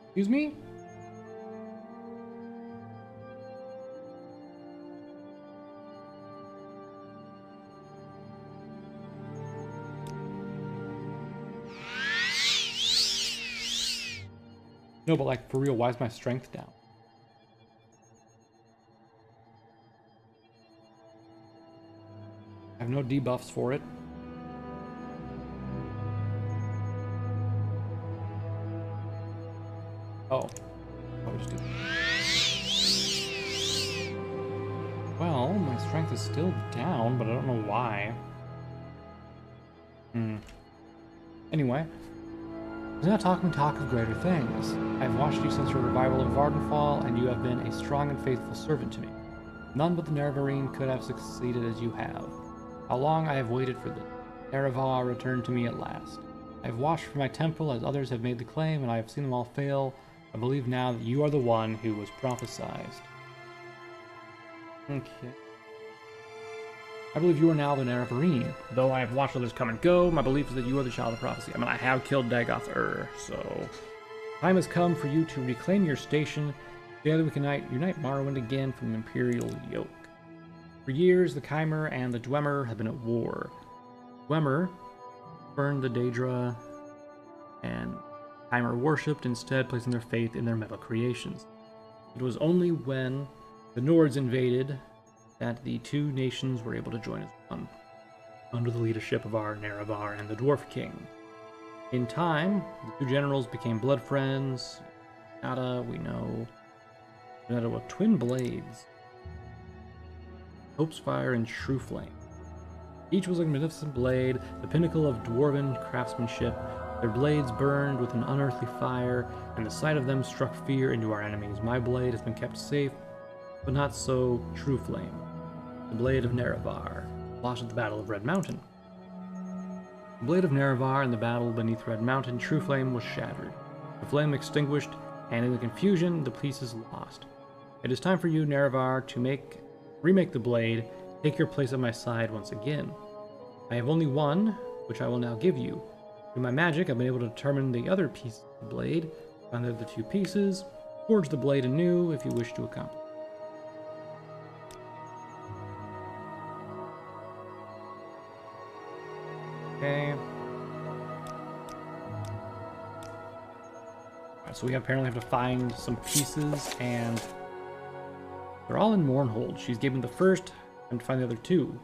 Excuse me? No, but like, for real, why is my strength down? I have no debuffs for it. Oh. I'll just do that. Well, my strength is still down, but I don't know why. Anyway. Do not talk and talk of greater things. I have watched you since your revival of Vardenfall, and you have been a strong and faithful servant to me. None but the Nerevarine could have succeeded as you have. How long I have waited for this. Erevar returned to me at last. I have watched for my temple as others have made the claim, and I have seen them all fail. I believe now that you are the one who was prophesied. Okay. I believe you are now the Nerevarine. Though I have watched others come and go, my belief is that you are the child of prophecy. I mean, I have killed Dagoth so... Time has come for you to reclaim your station. Together we can unite Morrowind again from the Imperial yoke. For years, the Chimer and the Dwemer have been at war. Dwemer burned the Daedra, and Chimer worshipped instead, placing their faith in their metal creations. It was only when the Nords invaded that the two nations were able to join as one, under the leadership of our Nerevar and the Dwarf King. In time, the two generals became blood friends. Nada, we know. Nada with twin blades. Hope's Fire and Shrew Flame. Each was a magnificent blade, the pinnacle of dwarven craftsmanship, Their blades burned with an unearthly fire, and the sight of them struck fear into our enemies. My blade has been kept safe, but not so True Flame. The blade of Nerevar, lost at the Battle of Red Mountain. The blade of Nerevar in the battle beneath Red Mountain, True Flame was shattered. The flame extinguished, and in the confusion, the pieces lost. It is time for you, Nerevar, to remake the blade, take your place at my side once again. I have only one, which I will now give you. Through my magic, I've been able to determine the other piece of the blade, find the other two pieces, forge the blade anew if you wish to accomplish. Okay. Alright, so we apparently have to find some pieces, and they're all in Mournhold. She's given the first, and to find the other two.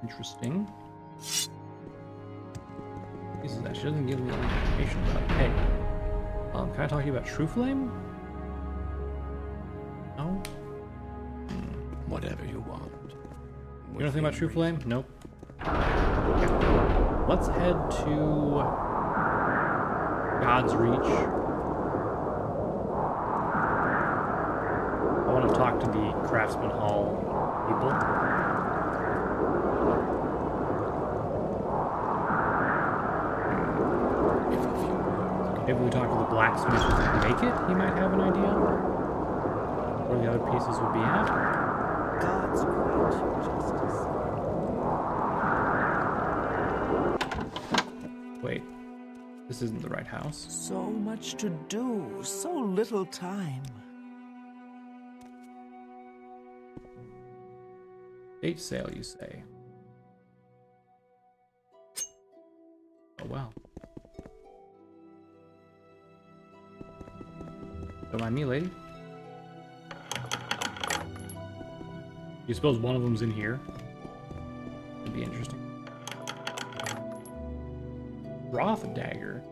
Interesting. Pieces that she doesn't give me any information about. Hey, can I talk to you about True Flame? No? Whatever you want. You know anything about True Flame? Nope. Okay. Let's head to God's Reach. I want to talk to the Craftsman Hall people. Maybe we talk to the blacksmith who can make it. He might have an idea where the other pieces would be at. Gods grant you justice. Wait, this isn't the right house. So much to do, so little time. Date sale, you say? Oh well. Don't mind me, lady. You suppose one of them's in here? It'd be interesting. Roth dagger.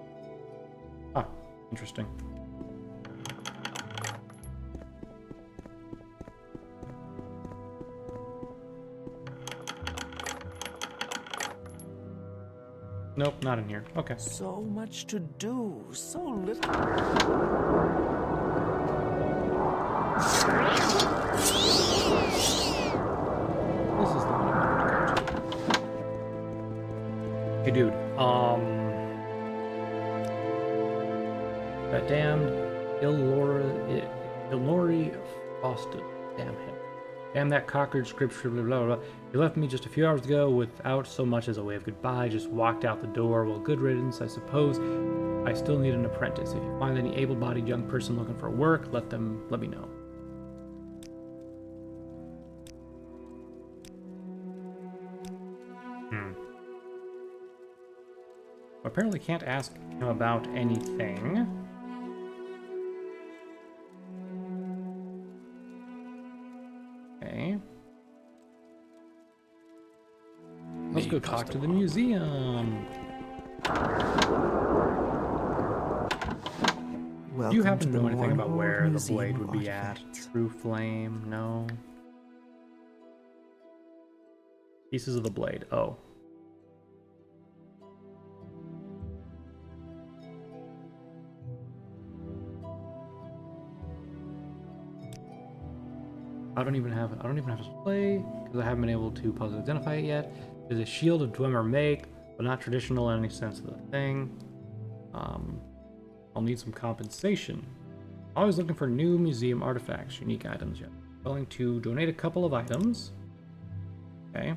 Huh, interesting. Nope, not in here. Okay. So much to do, so little. This is the one I wanted to go to. Hey, dude. That damned Ilnori Frosted. Damn him. Damn that cockered scripture, blah, blah, blah. He left me just a few hours ago without so much as a wave goodbye, just walked out the door. Well, good riddance, I suppose. I still need an apprentice. If you find any able-bodied young person looking for work, let me know. Apparently can't ask him about anything. Okay. Let's go talk to the museum. Do you happen to know anything about where the blade would be at? True Flame? No. Pieces of the blade. Oh. I don't even have a display because I haven't been able to positively identify it yet. There's a shield of Dwemer make, but not traditional in any sense of the thing. I'll need some compensation. Always looking for new museum artifacts, unique items. Yet willing to donate a couple of items. Okay.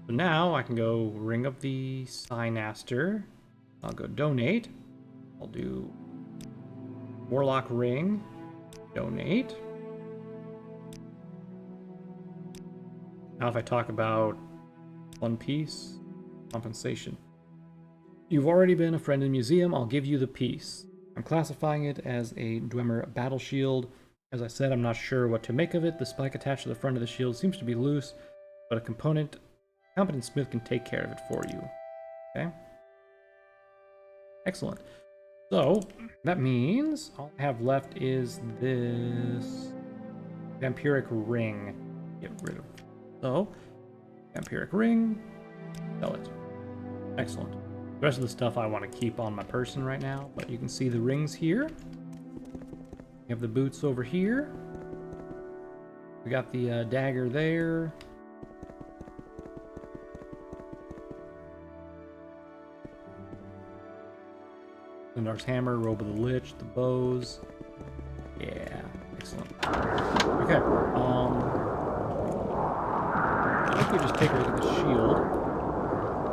So now I can go ring up the Synaster. I'll go donate. I'll do Warlock ring. Donate. Now if I talk about one piece, compensation. You've already been a friend in the museum, I'll give you the piece. I'm classifying it as a Dwemer battle shield. As I said, I'm not sure what to make of it. The spike attached to the front of the shield seems to be loose, but a competent smith can take care of it for you. Okay? Excellent. So, that means all I have left is this Vampiric ring. Get rid of. So, vampiric ring. Sell it. Excellent. The rest of the stuff I want to keep on my person right now, but you can see the rings here. We have the boots over here. We got the dagger there. Lindar's hammer, robe of the lich, the bows. Yeah, excellent. Okay, I think we just take a look at the shield.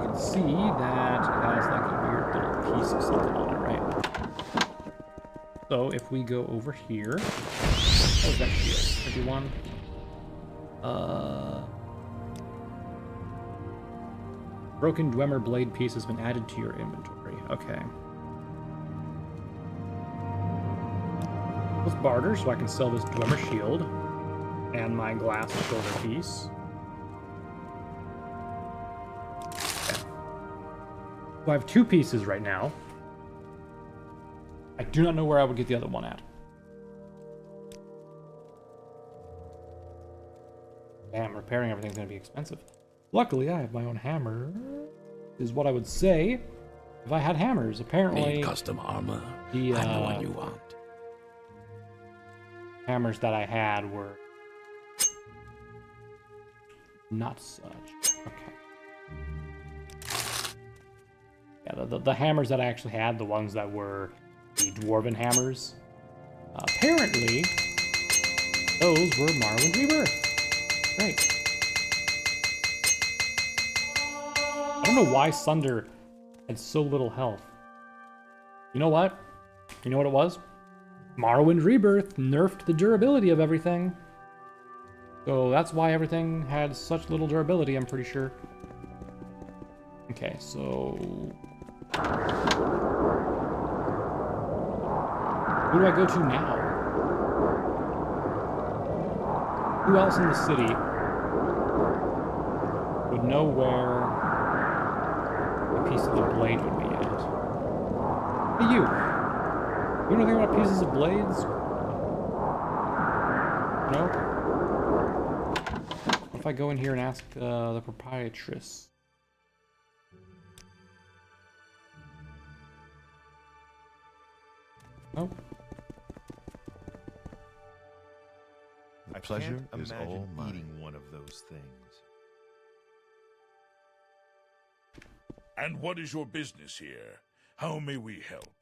You can see that it has like a weird little piece of something on it, right? So if we go over here, what is that shield? 51. Broken Dwemer blade piece has been added to your inventory. Okay. Let's barter so I can sell this Dwemer shield and my glass shoulder piece. Okay. So I have 2 pieces right now. I do not know where I would get the other one at. Damn, repairing everything's gonna be expensive. Luckily, I have my own hammer, is what I would say if I had hammers. Apparently, Need custom armor? the I'm the one you want. hammers that I had were not such. Okay. Yeah, the hammers that I actually had, the ones that were the dwarven hammers, apparently those were Morrowind Rebirth. Great. I don't know why Sunder had so little health. You know what? You know what it was? Morrowind Rebirth nerfed the durability of everything. So that's why everything had such little durability, I'm pretty sure. Okay, so... who do I go to now? Who else in the city would know where a piece of the blade would be at? Hey, you! You know anything about pieces of blades? No? What if I go in here and ask the proprietress? Nope. My pleasure is is all all eating one of those things. And what is your business here? How may we help?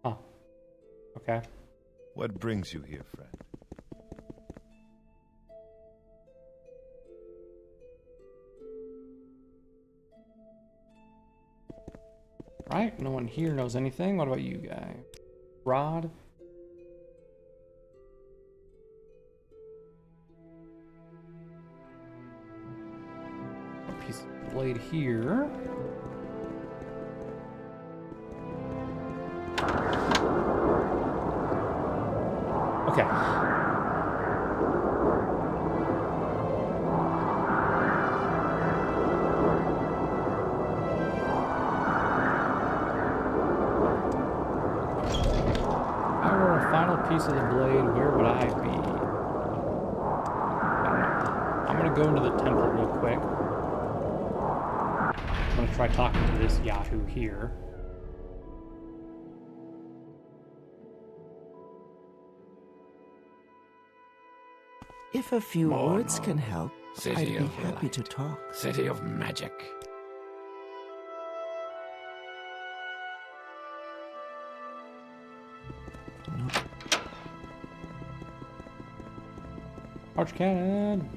Oh. Okay. What brings you here, friend? Right? No one here knows anything. What about you, guy? Rod? A piece of blade here. Okay. Piece of the blade, where would I be? I don't know. I'm gonna go into the temple real quick. I'm gonna try talking to this Yahoo here. If a few words can help, City I'd be of happy light. to talk. City of magic. Arch cannon!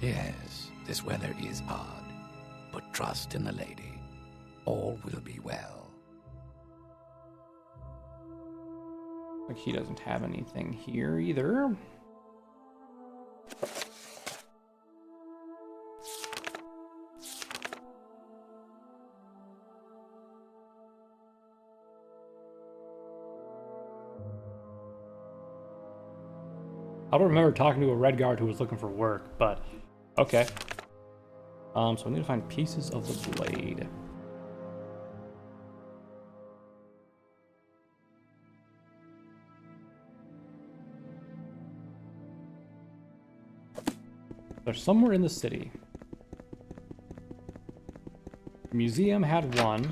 Yes, this weather is odd. But trust in the lady. All will be well. Like he doesn't have anything here either. I don't remember talking to a red guard who was looking for work, but okay. So I need to find pieces of the blade. They're somewhere in the city. The museum had one.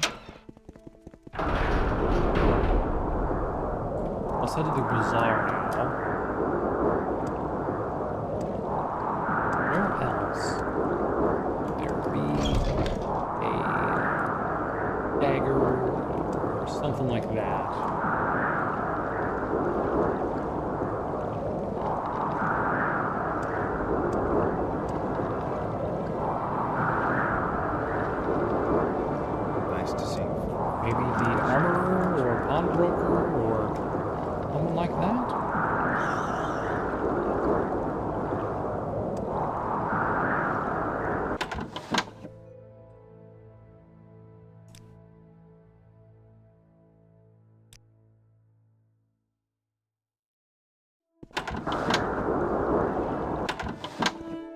Let's head to the bazaar now. Where else would there be a dagger or something like that? Nice to see you. Maybe the armorer or pawnbroker or someone like that?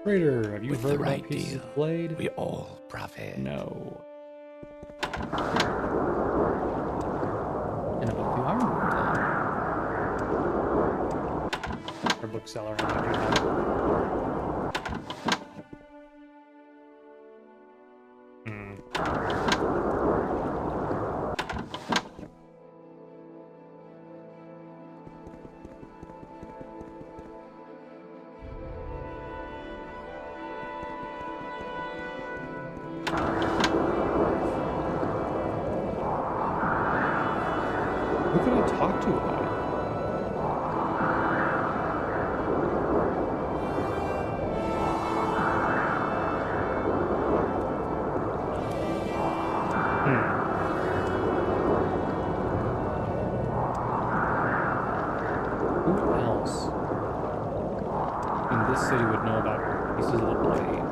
Trader, have you With heard the about right pieces deal, of blade? we all profit. No. And about the armor, then. Our bookseller, how about you have Who can I talk to about it? Who else in this city would know about pieces of the blade?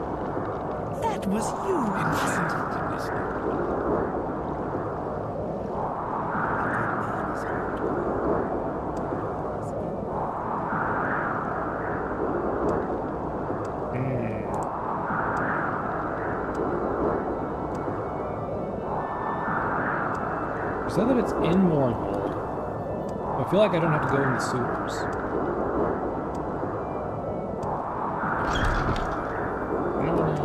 That was you, In wasn't fact, it? goodness knows. You said that it's in Mournhold. I feel like I don't have to go in the sewers. I'm gonna...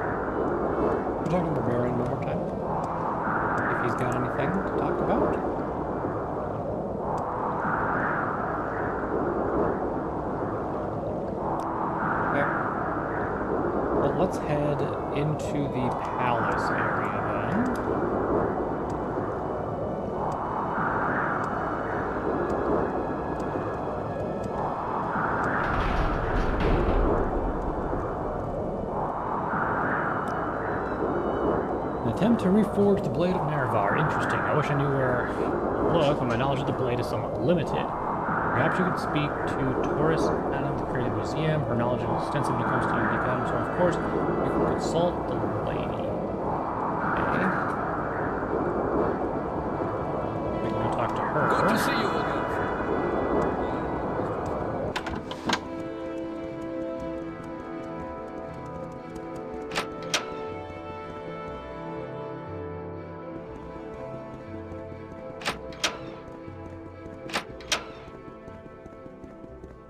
We're talking to Barbarian one more time. If he's got anything to talk about. Okay. Well, let's head into the palace area then. An attempt to reforge the Blade of Nerevar. Interesting. I wish I knew where to look, but my knowledge of the blade is somewhat limited. Perhaps you could speak to Taurus Adam, the creative museum. Her knowledge is extensive when it comes to unique items, so of course you can consult the lady. Okay. We're going to talk to her. Good to see you again.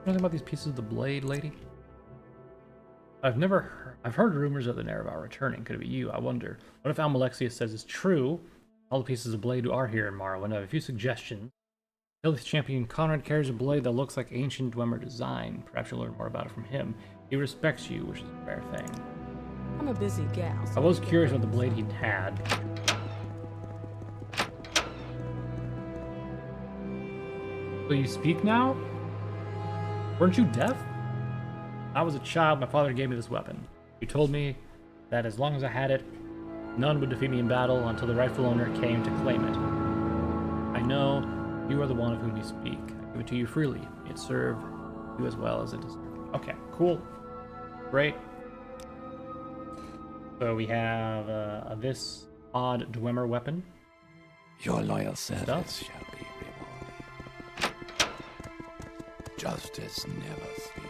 Anything about these pieces of the blade, lady? I've heard rumors of the Nerevar returning. Could it be you? I wonder. What if Almalexius says it's true? All the pieces of blade are here in Morrowind. I have a few suggestions. Hilly's champion Conrad carries a blade that looks like ancient Dwemer design. Perhaps you'll learn more about it from him. He respects you, which is a rare thing. I'm a busy gal. I was curious about the blade he'd had. So you speak now? Weren't you deaf? I was a child, my father gave me this weapon. He told me that as long as I had it, none would defeat me in battle until the rightful owner came to claim it. I know you are the one of whom you speak. I give it to you freely. It served you as well as it deserved. Okay, cool. Great. So we have this odd Dwemer weapon. Your loyal service Stuff. shall be rewarded. Justice never sleeps.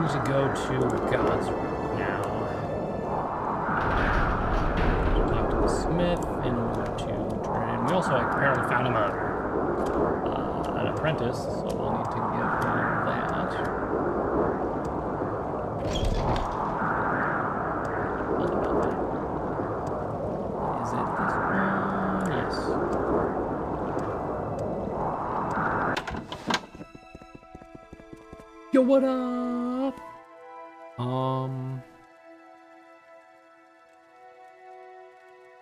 need to go to God's Room now. Talk to the smith in order to turn in. We also apparently found him an apprentice, so we'll need to give him that. What about that? Is it this one? Yes. Yo, what up?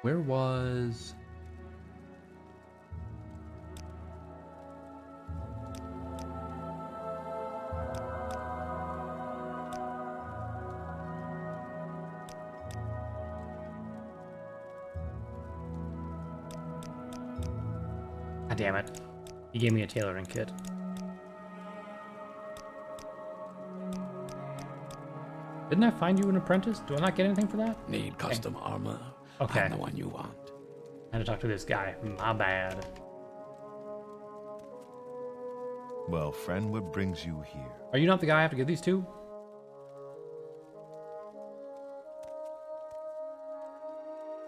Where was... God damn it. He gave me a tailoring kit. Didn't I find you an apprentice? Do I not get anything for that? Need custom armor? Okay. I'm the one you want. I had to talk to this guy. My bad. Well, friend, what brings you here? Are you not the guy I have to give these to?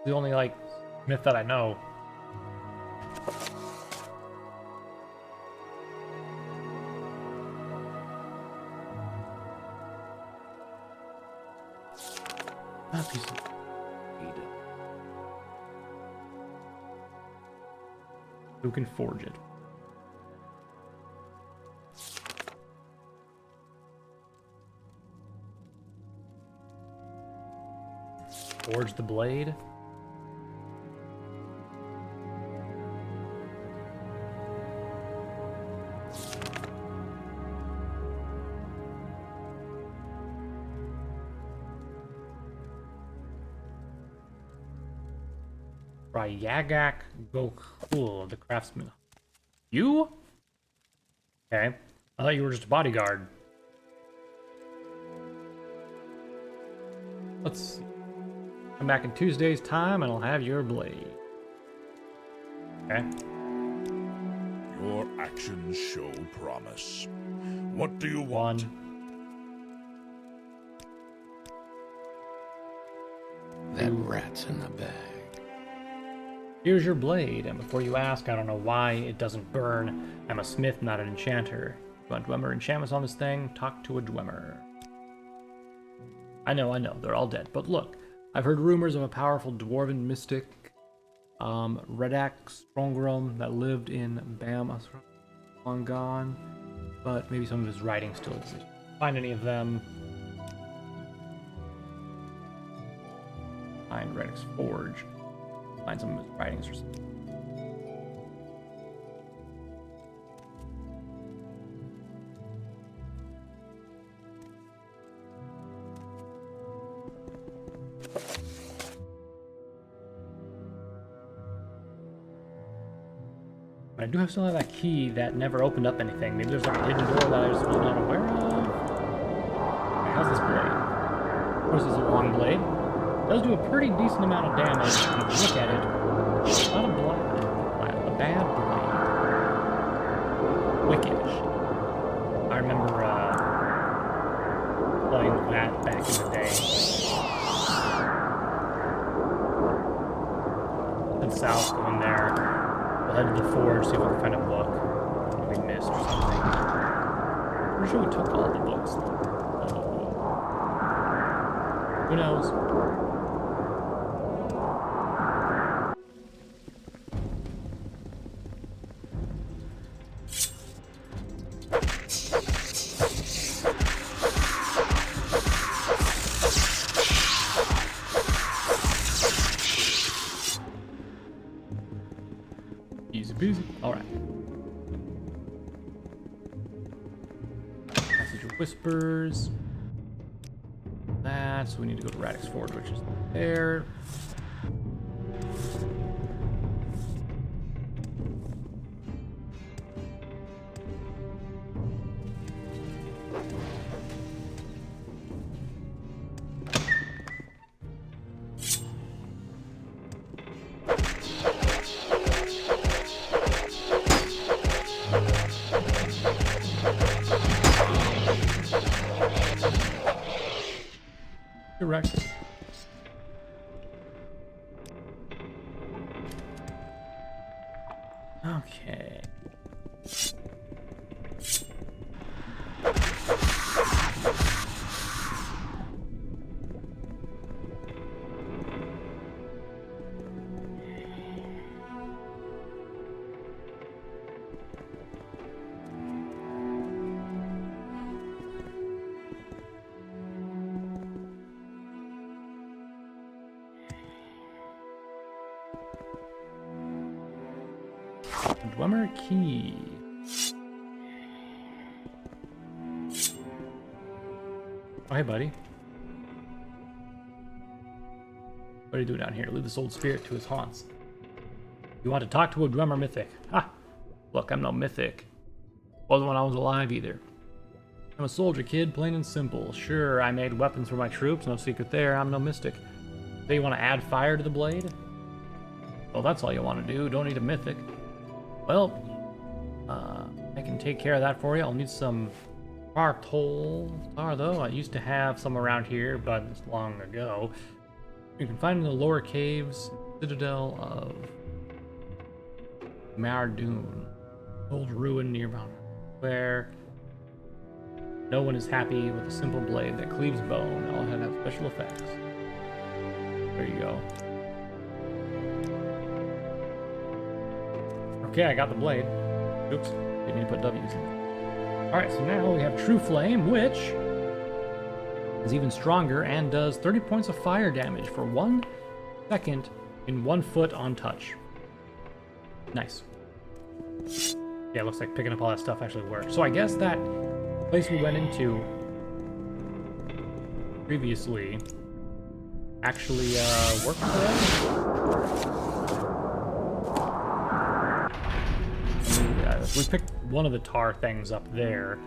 The only, like, myth that I know. Ah, piece of weed. Who can forge it? Forge the blade? Yagak Gokul, the craftsman. You? Okay. I thought you were just a bodyguard. Let's see. Come back in Tuesday's time and I'll have your blade. Okay. Your actions show promise. What do you want? That rat's in the bag. Here's your blade, and before you ask, I don't know why it doesn't burn. I'm a smith, not an enchanter. You want Dwemer enchantments on this thing? Talk to a Dwemer. I know, they're all dead. But look, I've heard rumors of a powerful dwarven mystic, Redak Strongrum, that lived in Bam long gone, but maybe some of his writings still exist. Find any of them. Find Redak's Forge. Find some of his writings or something. But I do still have that key that never opened up anything. Maybe there's like a hidden door that I just was not aware of. Okay, how's this blade? Of course, it's a long blade. It does do a pretty decent amount of damage. If you look at it, it's not a bad blade. Wickish. I remember playing with that back in the day. And south, going there. We'll head to the forge, see if we can find a book that we missed or something. Pretty sure we took all the books. Who knows? Easy peasy. Alright. Passage of Whispers. That, so we need to go to Radix Forge, which is there. correct. Okay. Dwemer Key. Oh, hey, buddy. What are you doing down here? Leave this old spirit to his haunts. You want to talk to a Dwemer Mythic? Ha! Look, I'm no mythic. Wasn't when I was alive either. I'm a soldier kid, plain and simple. Sure, I made weapons for my troops, no secret there. I'm no mystic. So you want to add fire to the blade? Well, that's all you want to do. Don't need a mythic. Well, I can take care of that for you. I'll need some tar though. I used to have some around here, but it's long ago. You can find in the lower caves, citadel of Mardoon, old ruin nearby, where no one is happy with a simple blade that cleaves bone. All it have special effects. There you go. Okay, I got the blade. Oops, didn't need to put W's in it. Alright, so now we have True Flame, which is even stronger and does 30 points of fire damage for 1 second in 1 foot on touch. Nice. Yeah, it looks like picking up all that stuff actually works. So I guess that place we went into previously actually worked for us. We picked one of the tar things up there.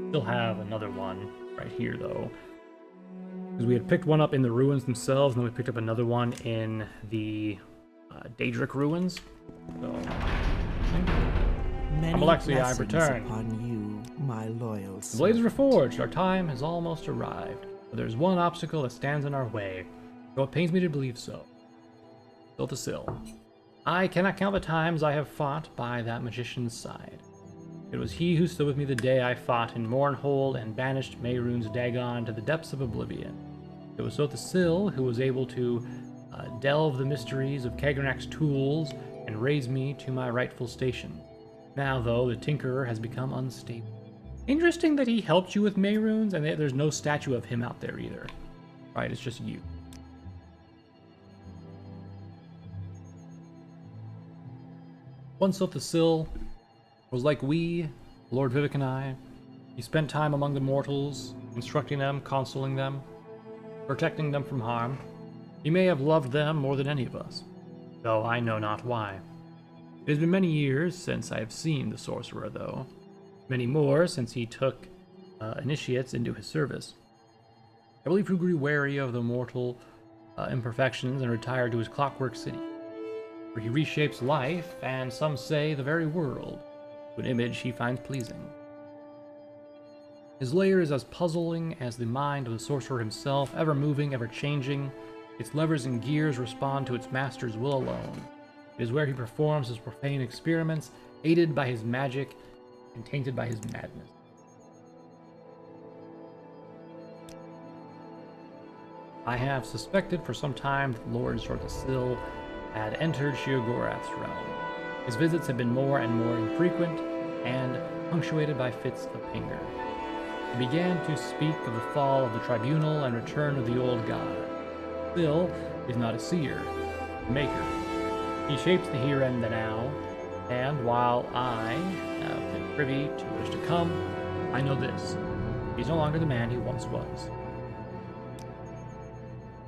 Still have another one right here, though. Because we had picked one up in the ruins themselves, and then we picked up another one in the Daedric ruins. So, Many Alexia, I blessings return. upon you, my loyal The blades are reforged. Our time has almost arrived. But there's one obstacle that stands in our way. Though it pains me to believe so. Built a sill. I cannot count the times I have fought by that magician's side. It was he who stood with me the day I fought in Mournhold and banished Mehrunes Dagon to the depths of oblivion. It was Sothasil who was able to delve the mysteries of Kagranak's tools and raise me to my rightful station. Now, though, the Tinkerer has become unstable. Interesting that he helped you with Mehrunes, and there's no statue of him out there either. Right, it's just you. Once Sothasil was like we, Lord Vivek and I. He spent time among the mortals, instructing them, consoling them, protecting them from harm. He may have loved them more than any of us, though I know not why. It has been many years since I have seen the sorcerer, though. Many more since he took initiates into his service. I believe he grew wary of the mortal imperfections and retired to his clockwork city, where he reshapes life, and some say the very world, to an image he finds pleasing. His lair is as puzzling as the mind of the sorcerer himself, ever moving, ever changing. Its levers and gears respond to its master's will alone. It is where he performs his profane experiments, aided by his magic and tainted by his madness. I have suspected for some time that Lord Sothasil had entered Sheogorath's realm. His visits have been more and more infrequent and punctuated by fits of anger. He began to speak of the fall of the tribunal and return of the old god. Still, he is not a seer, a maker. He shapes the here and the now, and while I have been privy to what is to come, I know this. He is no longer the man he once was.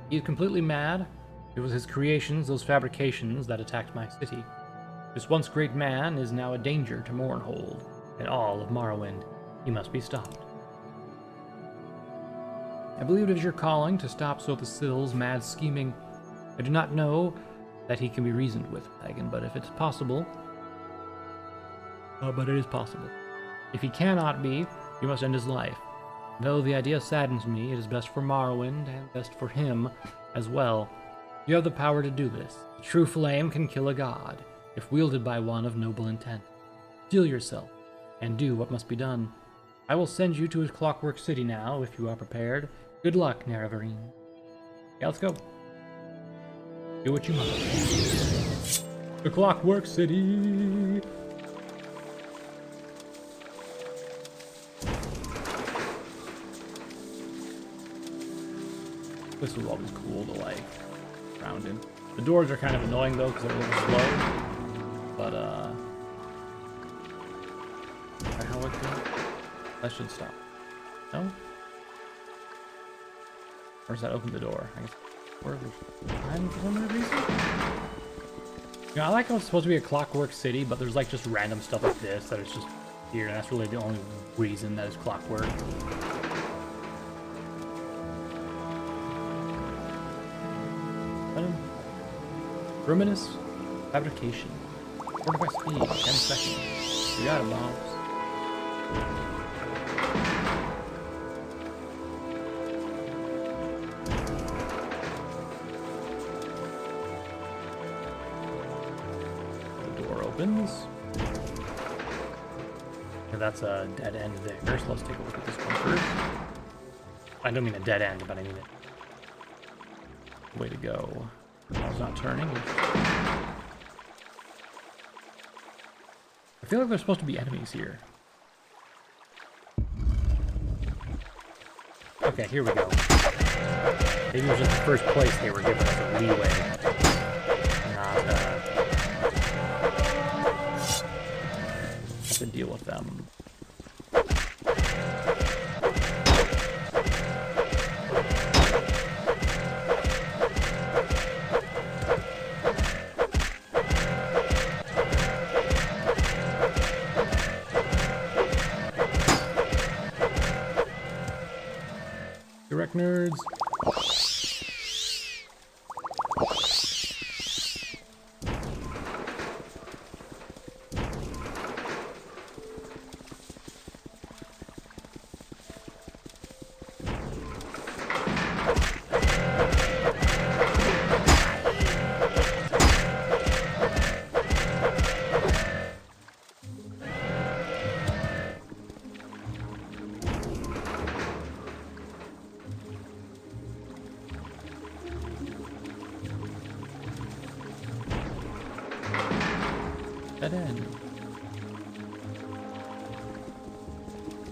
He is completely mad. It was his creations, those fabrications, that attacked my city. This once great man is now a danger to Mournhold, and all of Morrowind. He must be stopped. I believe it is your calling to stop Sothasil's mad scheming. I do not know that he can be reasoned with, Plagen, but if it's possible... but it is possible. If he cannot be, you must end his life. Though the idea saddens me, it is best for Morrowind and best for him as well. You have the power to do this. A true flame can kill a god, if wielded by one of noble intent. Steel yourself, and do what must be done. I will send you to his Clockwork City now, if you are prepared. Good luck, Naravarine. Yeah, let's go. Do what you must. The Clockwork City! This was always cool to, like, round in. The doors are kind of annoying, though, because they're a little slow. But, how it go? That should stop. No? Or does that open the door? I guess. Or behind for some reason? You know, I like how it's supposed to be a Clockwork City, but there's, like, just random stuff like this that is just here, and that's really the only reason that it's clockwork. Ruminous fabrication. Fortify speed, 10 seconds. You got it, bombs. The door opens. And that's a dead end there, so let's take a look at this one first. I don't mean a dead end, but I mean it. Way to go. I was not turning. I feel like there's supposed to be enemies here. Okay, here we go. Maybe it was just the first place they were giving us a leeway. Not, have to deal with them. Nerds.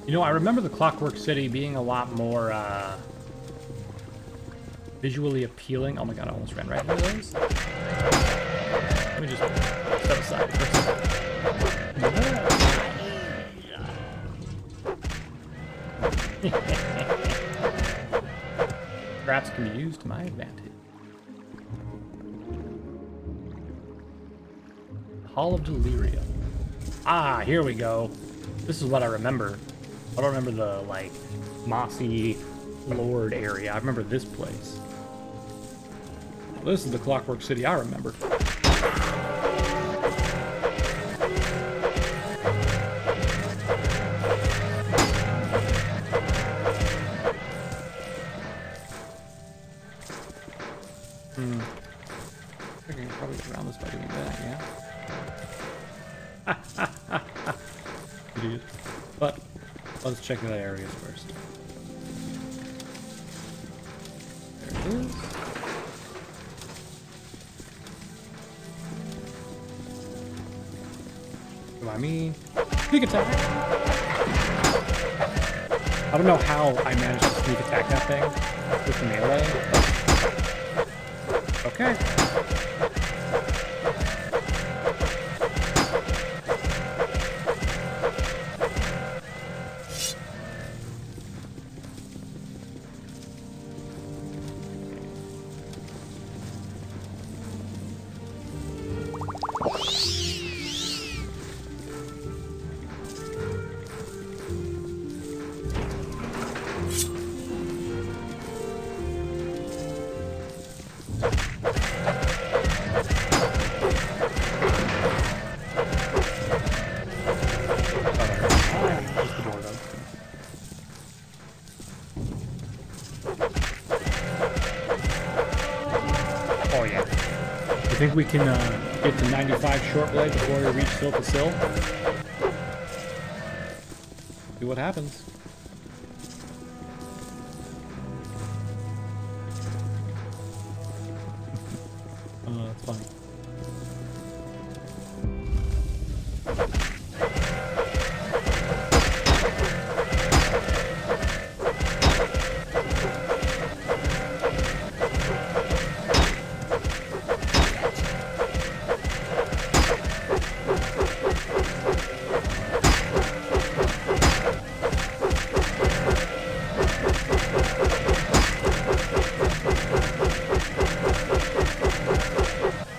You know, I remember the Clockwork City being a lot more visually appealing. Oh my god, I almost ran right into those. Let me just step aside for a second. Traps can be used to my advantage. Hall of Delirium. Ah, here we go. This is what I remember. I don't remember the, like, mossy lord area. I remember this place. This is the Clockwork City I remember. I can probably get around this by doing that, yeah? Idiot. But let's check the areas first. There it is. What do I mean? Sneak attack! I don't know how I managed to sneak attack that thing with the melee. Okay. think we can get to 95 short blade before we reach sill to sill? See what happens. Oh, that's funny.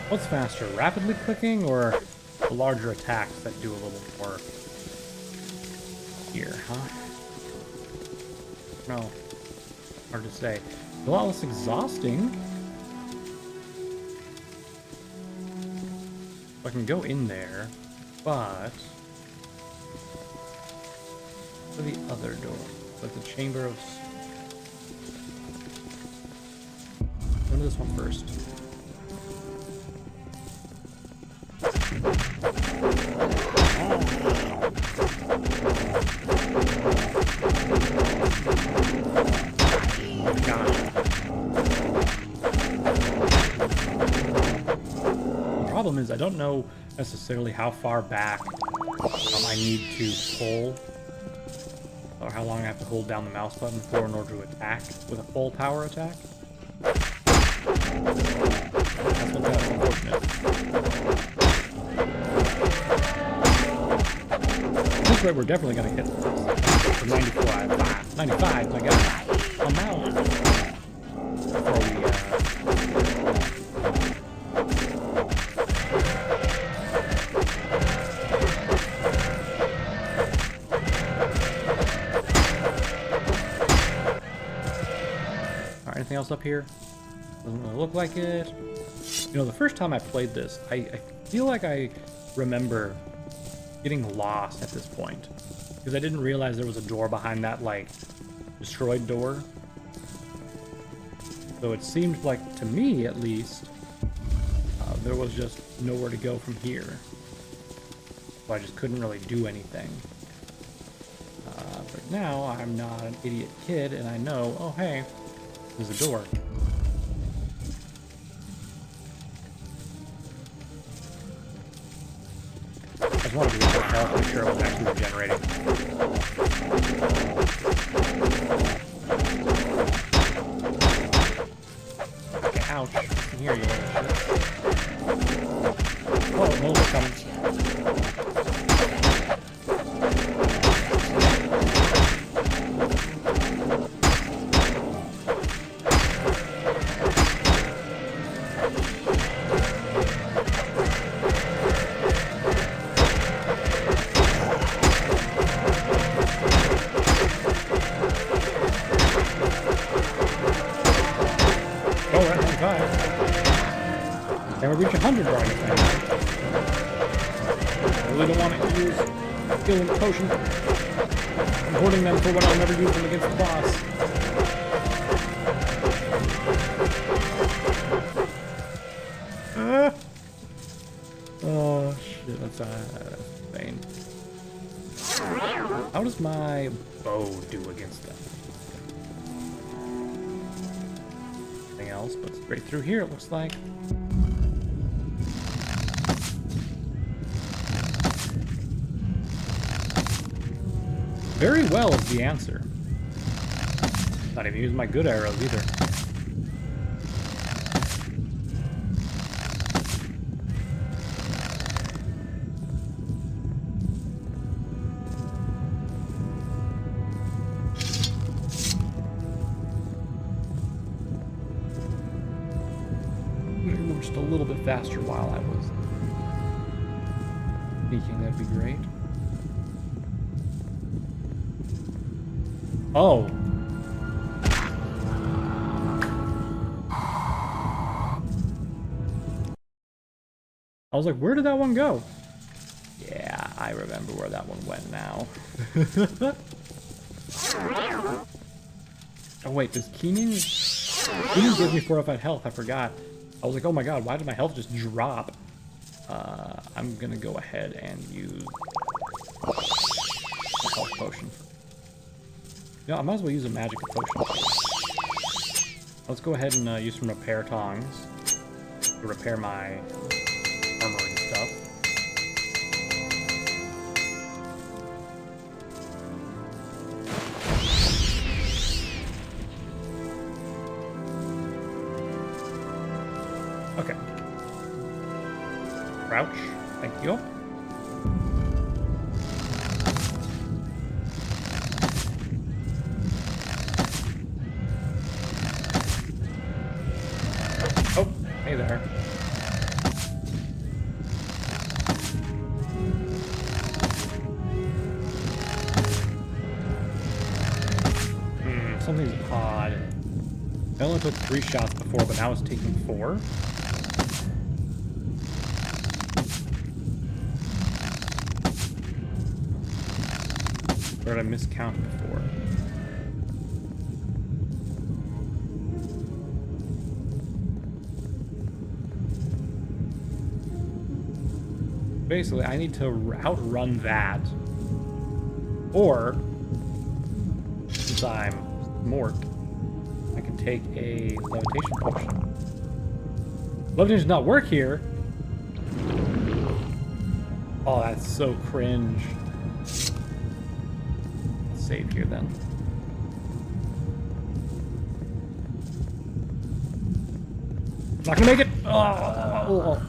What's faster, rapidly clicking or the larger attacks that do a little more here, huh? No, hard to say. A lot less exhausting. I can go in there, but for the other door, like the chamber of. Go to this one first. The problem is I don't know necessarily how far back I need to pull or how long I have to hold down the mouse button for in order to attack with a full power attack. That's what's unfortunate. This way we're definitely going to hit for 95. 95, my god. I'm out. Before we, Alright, anything else up here? Doesn't really look like it. You know, the first time I played this, I feel like I remember getting lost at this point. Because I didn't realize there was a door behind that, like, destroyed door. So it seemed like, to me at least, there was just nowhere to go from here. So I just couldn't really do anything. But now I'm not an idiot kid and I know, oh hey, there's a door. I just wanted to look at health to make sure it was actually regenerating. Okay, ouch. I can hear you. Oh, those are coming. And we reach 100 right now. I really don't want to use healing potion. I'm hoarding them for when I'll never use them against the boss. Oh shit, that's insane. How does my bow do against them? Nothing else, but straight through here it looks like. Very well is the answer. Not even using my good arrows either. Move just a little bit faster while I was speaking, that'd be great. Oh. I was like, where did that one go? Yeah, I remember where that one went now. Oh wait, does Keening gives me 405 health, I forgot. I was like, oh my god, why did my health just drop? I'm gonna go ahead and use a health potion. I might as well use a magic potion. Let's go ahead and use some repair tongs to repair my armor and stuff. Okay. Crouch. Thank you. Oh, hey there. Something's odd. I only took 3 shots before, but now it's taking 4. Or did I miscount before? Basically, I need to outrun that. Or, since I'm Mort, I can take a levitation potion. Levitation does not work here. Oh, that's so cringe. Let's save here then. Not gonna make it. Oh.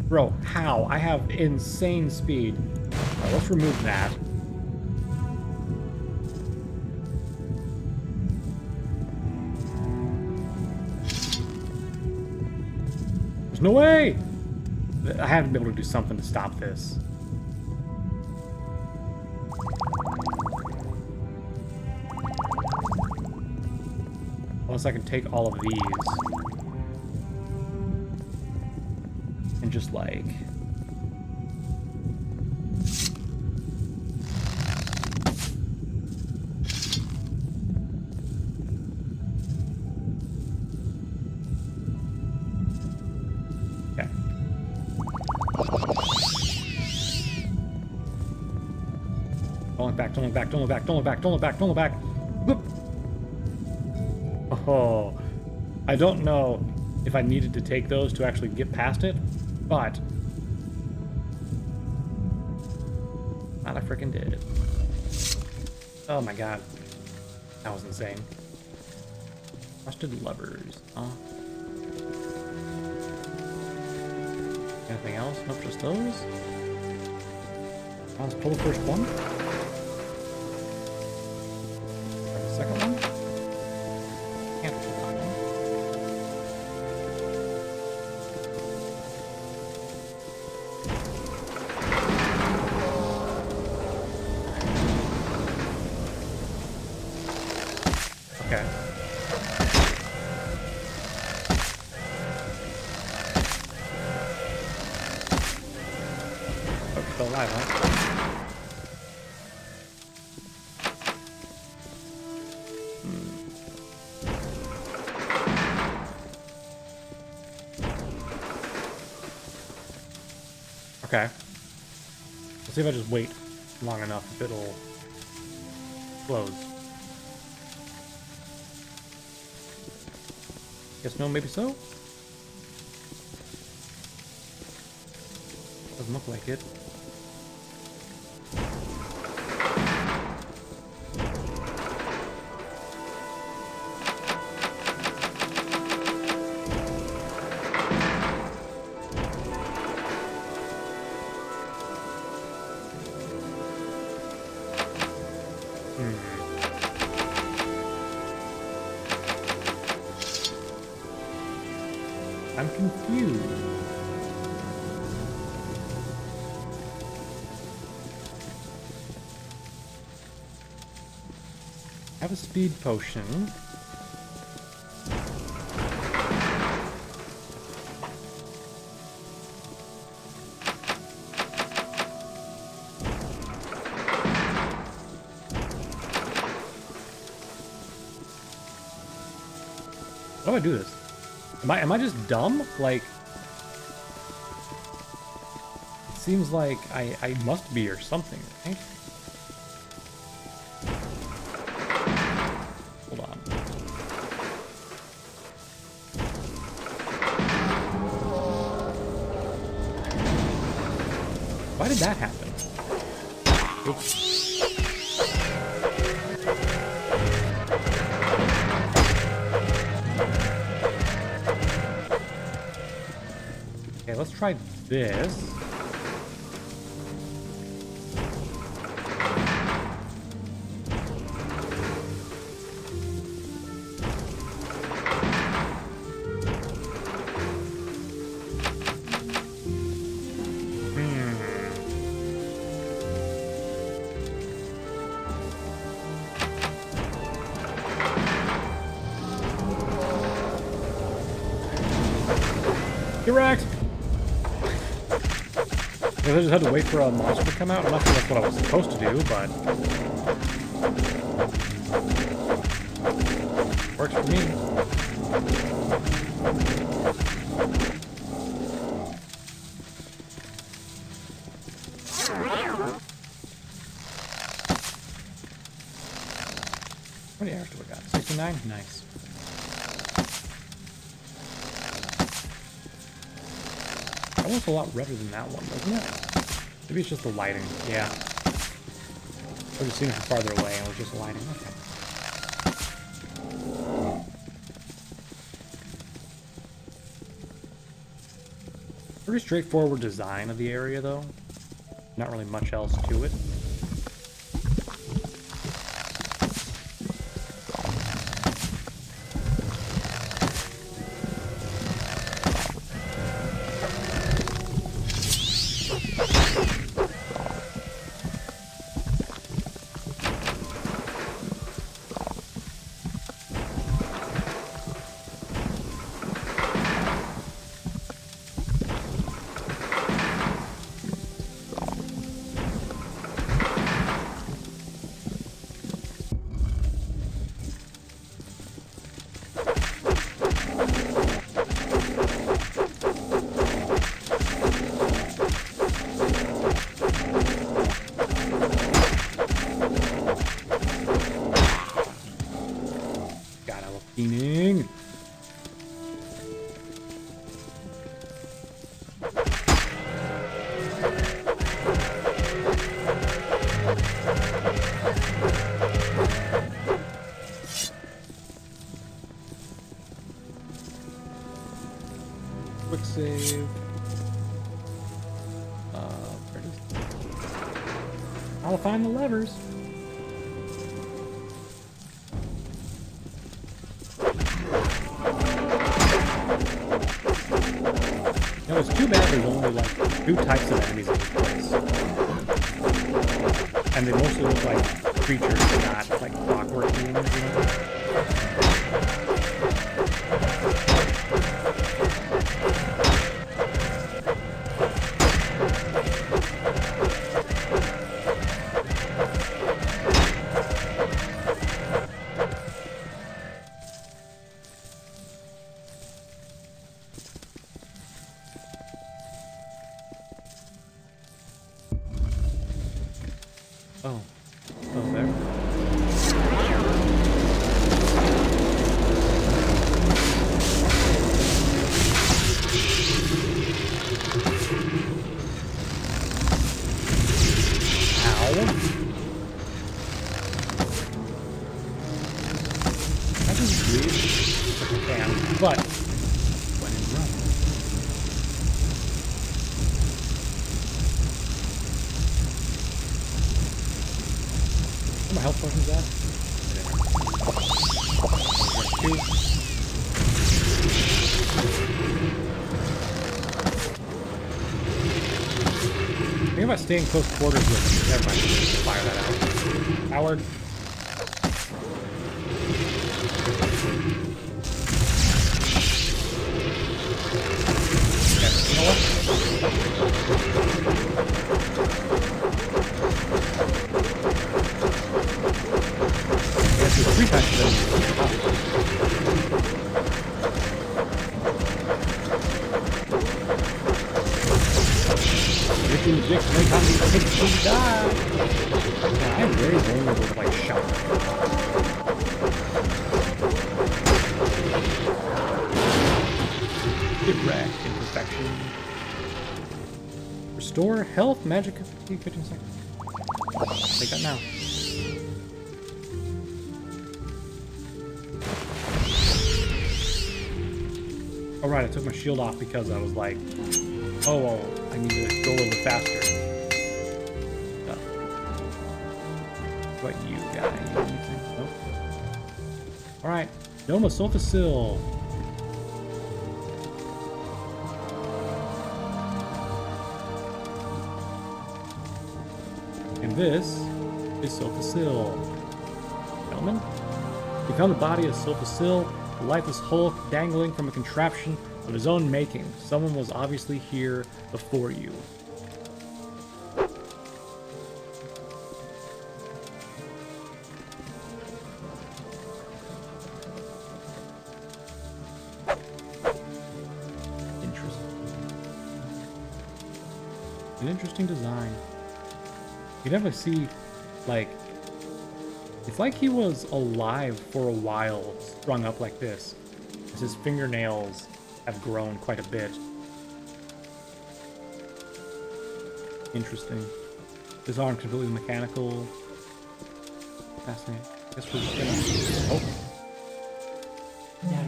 Bro, how? I have insane speed. Alright, let's remove that. There's no way! I have to be able to do something to stop this. Unless I can take all of these. And just like... Okay. Don't look back, don't look back, don't look back, don't look back, don't look back, don't look back. Whoop. Oh, I don't know if I needed to take those to actually get past it, but I freaking did. Oh my god, that was insane. Rusted levers, huh? Anything else? Nope, just those. Let's pull the first one. Or the second one. Can't pull that one. Okay. Oh, still alive, huh? Okay. Let's see if I just wait long enough if it'll close. Guess no, maybe so? Doesn't look like it. I'm confused. I have a speed potion. do I do this? Am I just dumb? Like, it seems like I must be or something, right? Hold on. Why did that happen? Oops. Okay, let's try this. Correct! I just had to wait for a monster to come out. I'm not sure that's what I was supposed to do, but... works for me. How many hours do I got? 69? Nice. That was a lot redder than that one, wasn't it? Maybe it's just the lighting. Yeah. I was seeing it from farther away and it was just lighting. Okay. Pretty straightforward design of the area, though. Not really much else to it. Meaning. Quick save. Where it is. I'll find the levers. No, it's too bad there's only like 2 types of enemies in this place. And they mostly look like creatures, not like clockwork beings, you know? Oh. Oh, there. Ow. I just leave if I can, but when in Rome. Where my health potions at? There. 2. I think about staying close quarters with him. Never mind. Fire that out. Howard. Okay, you know what? I guess there's 3 times. inject my content die. Yeah, I am very vulnerable to like shock. Get wrecked. Imperfection. Restore health, magic, 15 seconds. Take that now. Oh right, I took my shield off because I was like, oh, well, I need to go a little bit faster. What you got? Anything? Nope. Alright, Noma Sulfasil. And this is Sulfasil. Gentlemen, we found the body of Sulfasil, a lifeless hulk dangling from a contraption of his own making. Someone was obviously here before you. An interesting design. You never see, like, it's like he was alive for a while, sprung up like this, as his fingernails have grown quite a bit. Interesting. His arm completely mechanical. Fascinating. Guess we're just gonna... Oh. Here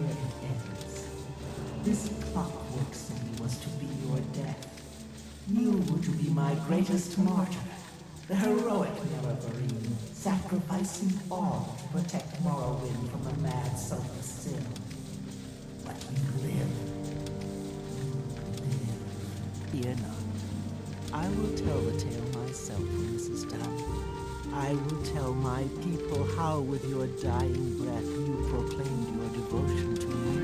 it ends. This clockwork city was to be your death. You were to be my greatest martyr, the heroic Nerevarine, sacrificing all to protect Morrowind from the mad Sulphur Sin. But you live. Fear not. I will tell the tale myself when this is done. I will tell my people how with your dying breath you proclaimed your devotion to me,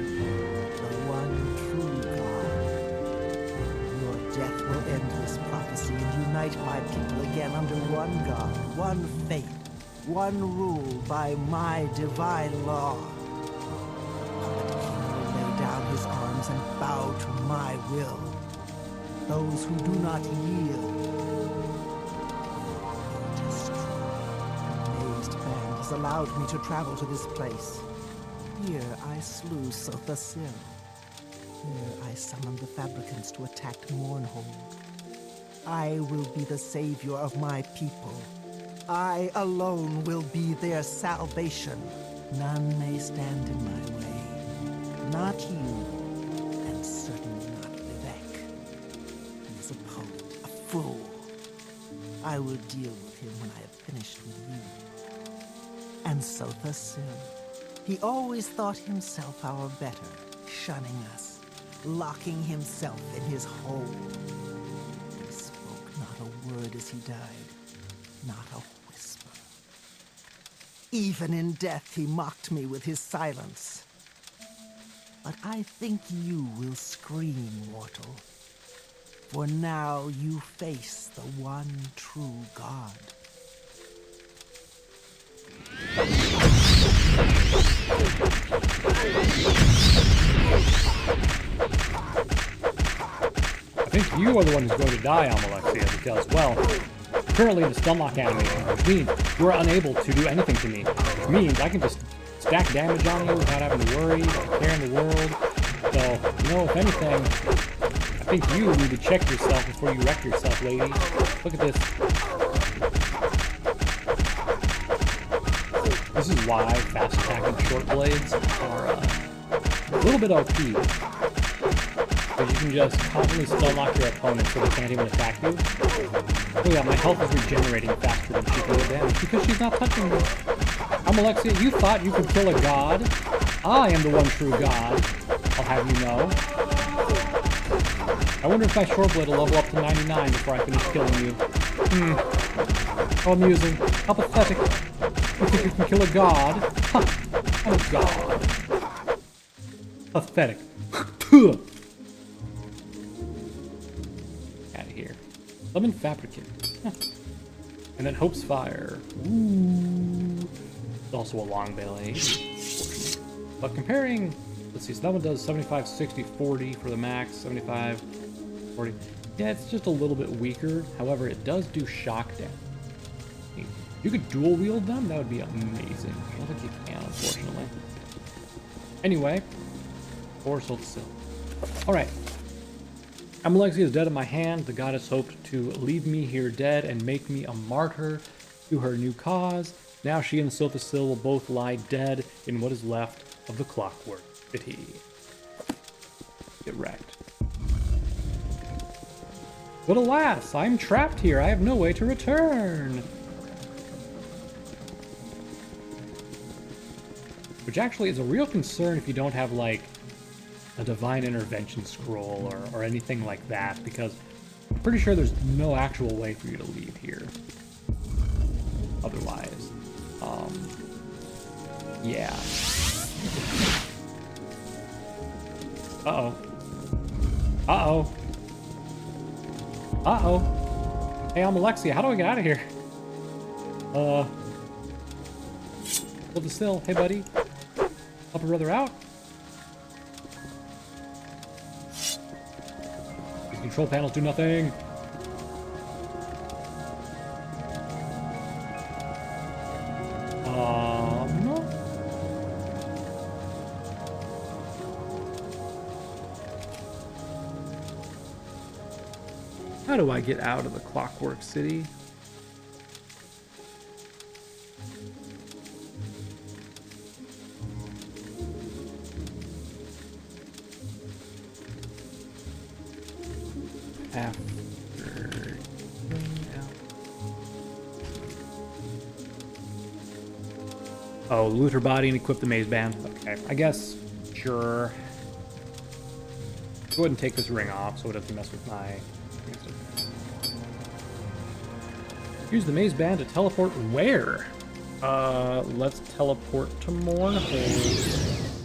the one true God. Your death will end this prophecy and unite my people again under one God, one faith, one rule by my divine law. Puppet King will lay down his arms and bow to my will. Those who do not yield allowed me to travel to this place. Here I slew Sulfasil. Here I summoned the Fabricants to attack Mournhold. I will be the savior of my people. I alone will be their salvation. None may stand in my way. Not you, and certainly not Vivek. He is a poet, a fool. I will deal with him when I have finished with you. And Sulfasil. He always thought himself our better, shunning us, locking himself in his hole. He spoke not a word as he died, not a whisper. Even in death he mocked me with his silence. But I think you will scream, mortal. For now you face the one true God. I think you are the one who's going to die, Almalexia, because, well, currently in the stunlock animation, which means you are unable to do anything to me, which means I can just stack damage on you without having to worry about care in the world. So, you know, if anything, I think you need to check yourself before you wreck yourself, lady. Look at this. This is why fast attacking short blades are a little bit OP. Because you can just constantly stun lock your opponent so they can't even attack you. Oh yeah, my health is regenerating faster than she can do damage because she's not touching me. Almalexia, you thought you could kill a god? I am the one true god, I'll have you know. I wonder if my short blade will level up to 99 before I finish killing you. How amusing. How pathetic. You think you can kill a god? Huh. I'm a god. Pathetic. Out of here. Lemon Fabricant. Huh. And then Hope's Fire. Ooh. It's also a long blade. But comparing, let's see, so that one does 75, 60, 40 for the max, 75, 40. Yeah, it's just a little bit weaker. However, it does do shock damage. If you could dual wield them, that would be amazing. I don't think you can, unfortunately. Anyway, Force of Silk. Alright. Amalexia is dead in my hand. The goddess hoped to leave me here dead and make me a martyr to her new cause. Now she and Silthasil will both lie dead in what is left of the Clockwork City. Get wrecked. But alas, I'm trapped here. I have no way to return. Which actually is a real concern if you don't have, like, a divine intervention scroll or anything like that, because I'm pretty sure there's no actual way for you to leave here. Otherwise. Yeah. Uh-oh. Uh-oh. Uh-oh. Hey, I'm Alexia. How do I get out of here? Hold the sill. Hey, buddy. Help a brother out. These control panels do nothing. How do I get out of the Clockwork City? Oh, loot her body and equip the maze band. Okay, I guess, sure. Go ahead and take this ring off so it doesn't mess with my... Use the maze band to teleport where? Let's teleport to Mournhold.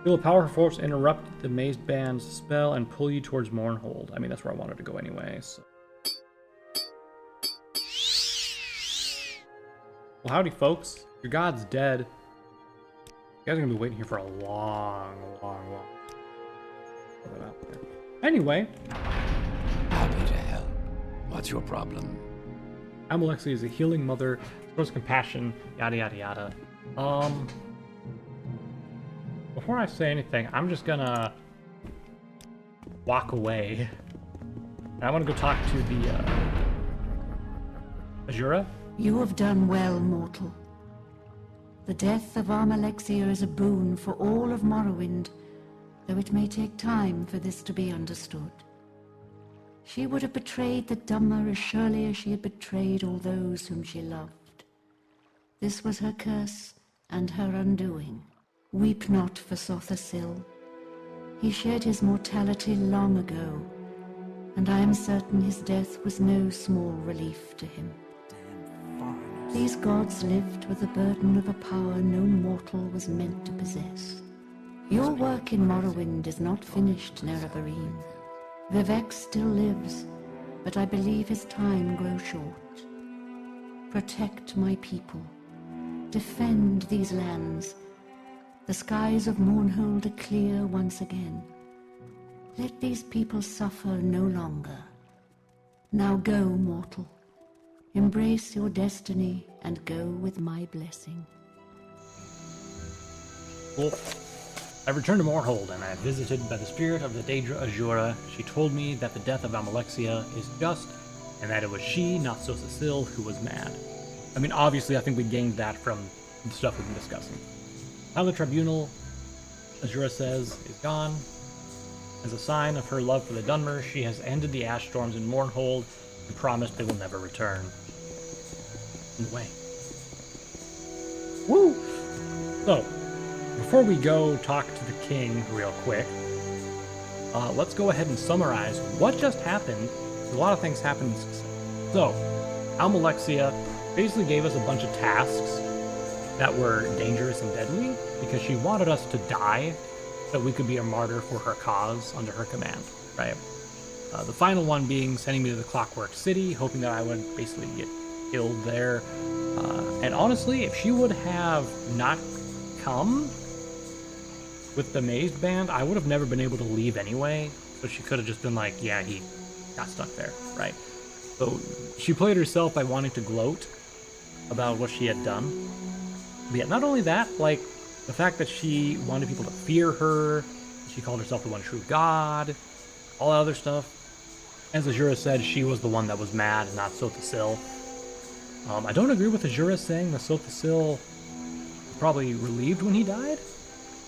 Feel a powerful force interrupt the maze band's spell and pull you towards Mournhold. I mean, that's where I wanted to go anyway, so... Well, howdy, folks. Your god's dead. You guys are gonna be waiting here for a long. Put that out there. Anyway. Happy to help. What's your problem? Amalexia is a healing mother, shows compassion, yada yada yada. Before I say anything, I'm just gonna walk away. And I want to go talk to the Azura. You have done well, mortal. The death of Amalexia is a boon for all of Morrowind, though it may take time for this to be understood. She would have betrayed the Dummer as surely as she had betrayed all those whom she loved. This was her curse and her undoing. Weep not for Sothasil. He shared his mortality long ago, and I am certain his death was no small relief to him. These gods lived with the burden of a power no mortal was meant to possess. Your work in Morrowind is not finished, Nerevarine. Vivek still lives, but I believe his time grows short. Protect my people. Defend these lands. The skies of Mournhold are clear once again. Let these people suffer no longer. Now go, mortal. Embrace your destiny and go with my blessing. Cool. I returned to Mournhold and I am visited by the spirit of the Daedra Azura. She told me that the death of Amalexia is just, and that it was she, not Sothasil, who was mad. I mean, obviously, I think we gained that from the stuff we've been discussing. Now the tribunal, Azura says, is gone. As a sign of her love for the Dunmer, she has ended the ash storms in Mournhold and promised they will never return. Way. Woo! So, before we go talk to the king real quick, let's go ahead and summarize what just happened. A lot of things happened. So, Amalexia basically gave us a bunch of tasks that were dangerous and deadly because she wanted us to die so we could be a martyr for her cause under her command, right? The final one being sending me to the Clockwork City, hoping that I would basically get killed there. And honestly, if she would have not come with the maze band, I would have never been able to leave anyway. So she could have just been like, yeah, he got stuck there, right? So she played herself by wanting to gloat about what she had done. But yeah, not only that, like, the fact that she wanted people to fear her, she called herself the one true god, all that other stuff. As Azura said, she was the one that was mad, not Sothasil. I don't agree with Azura saying that Sothasil was probably relieved when he died.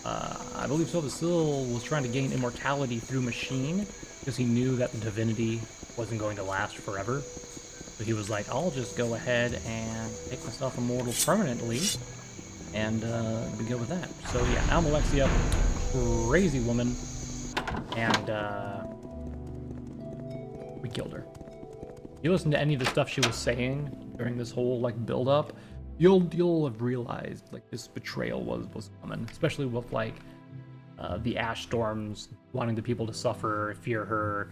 I believe Sothasil was trying to gain immortality through machine because he knew that the divinity wasn't going to last forever. So he was like, I'll just go ahead and make myself immortal permanently and be good with that. So yeah, Almalexia, crazy woman, and we killed her. You listen to any of the stuff she was saying during this whole like build up, you'll have realized like this betrayal was coming, especially with like the ash storms wanting the people to suffer, fear her.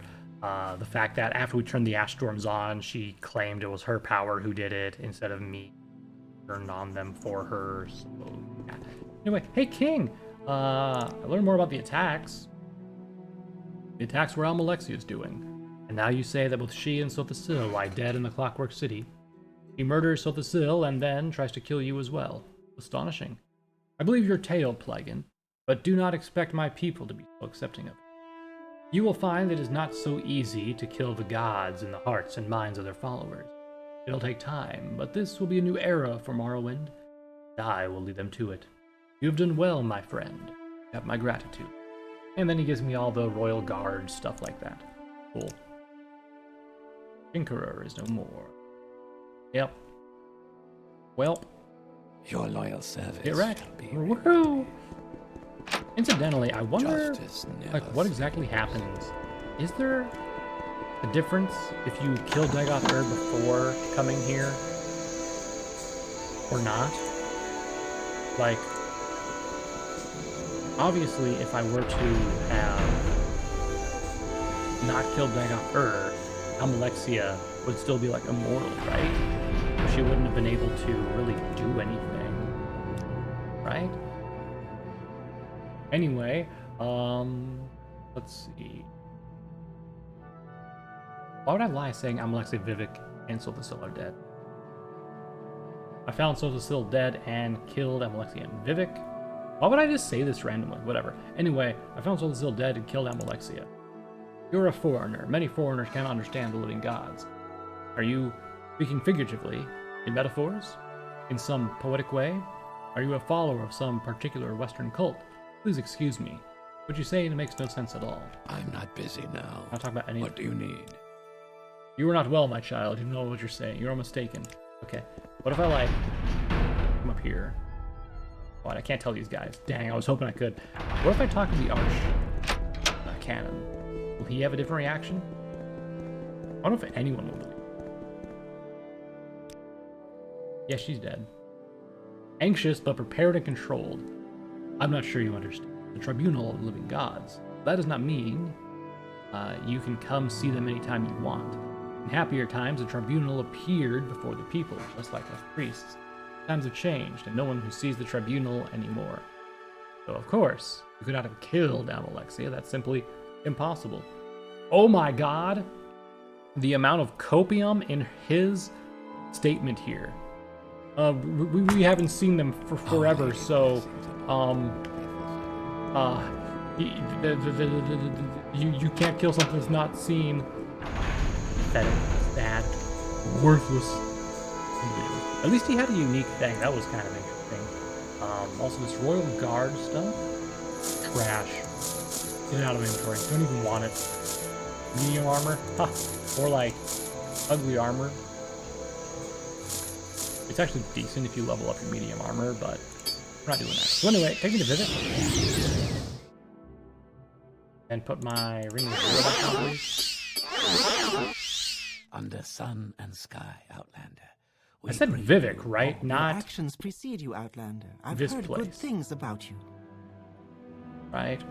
The fact that after we turned the ash storms on, she claimed it was her power who did it instead of me turned on them for her. So yeah. Anyway, hey King, I learned more about the attacks. The attacks were Almalexia's doing. And now you say that both she and Sothasil lie dead in the Clockwork City. He murders Sothasil and then tries to kill you as well. Astonishing. I believe your tale, Plagen, but do not expect my people to be so accepting of it. You will find it is not so easy to kill the gods in the hearts and minds of their followers. It'll take time, but this will be a new era for Morrowind, and I will lead them to it. You have done well, my friend. You have my gratitude. And then he gives me all the royal guard stuff like that. Cool. Tinkerer is no more. Yep. Well. Your loyal service. Get right. Shall be Woohoo! Incidentally, I wonder, Justice never like, what exactly happens? Is there a difference if you kill Dagoth Ur before coming here? Or not? Like, obviously, if I were to have not killed Dagoth Ur, Almalexia would still be, like, immortal, right? She wouldn't have been able to really do anything. Right? Anyway, let's see. Why would I lie saying Almalexia, Vivek, and Sothasil are dead? I found Sothasil dead and killed Almalexia and Vivek. Why would I just say this randomly? Whatever. Anyway, I found Sothasil dead and killed Almalexia. You're a foreigner. Many foreigners cannot understand the living gods. Are you speaking figuratively? In metaphors? In some poetic way? Are you a follower of some particular Western cult? Please excuse me. What you say makes no sense at all. I'm not busy now. I'll talk about any. What do you need? You are not well, my child. You know what you're saying. You're mistaken. Okay. What if I, like, come up here? What? I can't tell these guys. Dang, I was hoping I could. What if I talk to the Cannon? Will he have a different reaction? I don't know if anyone will believe. Yeah, she's dead. Anxious, but prepared and controlled. I'm not sure you understand. The Tribunal of the Living Gods. That does not mean you can come see them anytime you want. In happier times, the Tribunal appeared before the people, just like us priests. Times have changed, and no one who sees the Tribunal anymore. So, of course, you could not have killed Almalexia. That's simply impossible. Oh my god! The amount of copium in his statement here. We haven't seen them for forever, so, you can't kill something that's not seen. Pathetic, sad, worthless. At least he had a unique thing. That was kind of interesting. Also, this Royal Guard stuff. Trash. Get it out of inventory. Don't even want it. Medium armor? Ha! Or like, ugly armor. It's actually decent if you level up your medium armor, but we're not doing that. So anyway, take me to visit. And put my ring of zero back on, please. Under sun and sky, Outlander. I said Vivek, right? Your Not actions precede you, Outlander. I've this heard place. good things about you. right.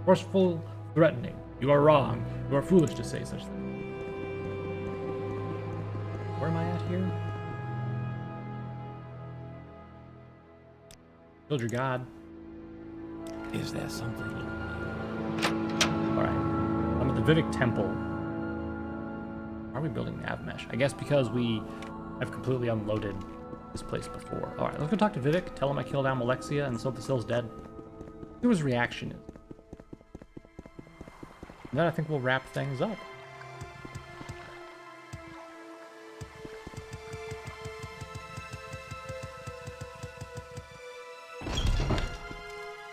Forceful, threatening. You are wrong. You are foolish to say such things. Where am I at here? Killed your god. Is there something the Vivek Temple. Why are we building nav mesh? I guess because we have completely unloaded this place before. Alright, let's go talk to Vivek, tell him I killed Almalexia and Silthacil's dead. See what his reaction is. And then I think we'll wrap things up.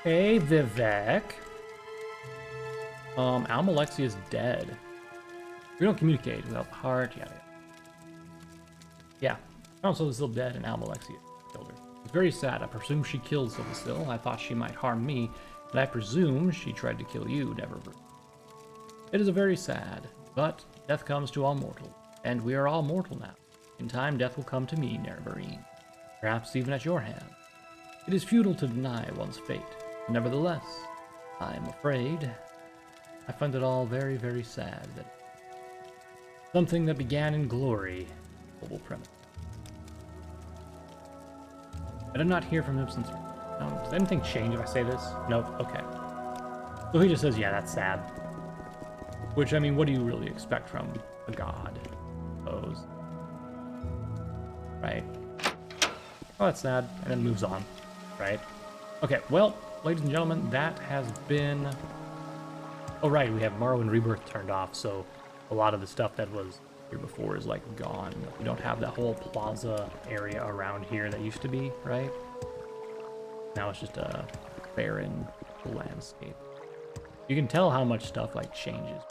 Hey, Vivek. Almalexia is dead. We don't communicate without the heart. Yeah. Silthacil is still dead and Almalexia killed her. It's very sad. I presume she killed Silthacil. I thought she might harm me, but I presume she tried to kill you, Neverver. It is a very sad, but death comes to all mortals, and we are all mortal now. In time, death will come to me, Neververine. Perhaps even at your hand. It is futile to deny one's fate. Nevertheless, I am afraid. I find it all very, very sad that something that began in glory will premise. I did not hear from him since. Does anything change if I say this? Nope. Okay. So he just says, yeah, that's sad. Which, I mean, what do you really expect from a god? I suppose. Right? Oh, that's sad. And then moves on. Right? Okay, well, ladies and gentlemen, that has been... Oh, right, we have Morrowind Rebirth turned off, so a lot of the stuff that was here before is, like, gone. We don't have that whole plaza area around here that used to be, right? Now it's just a barren landscape. You can tell how much stuff, like, changes.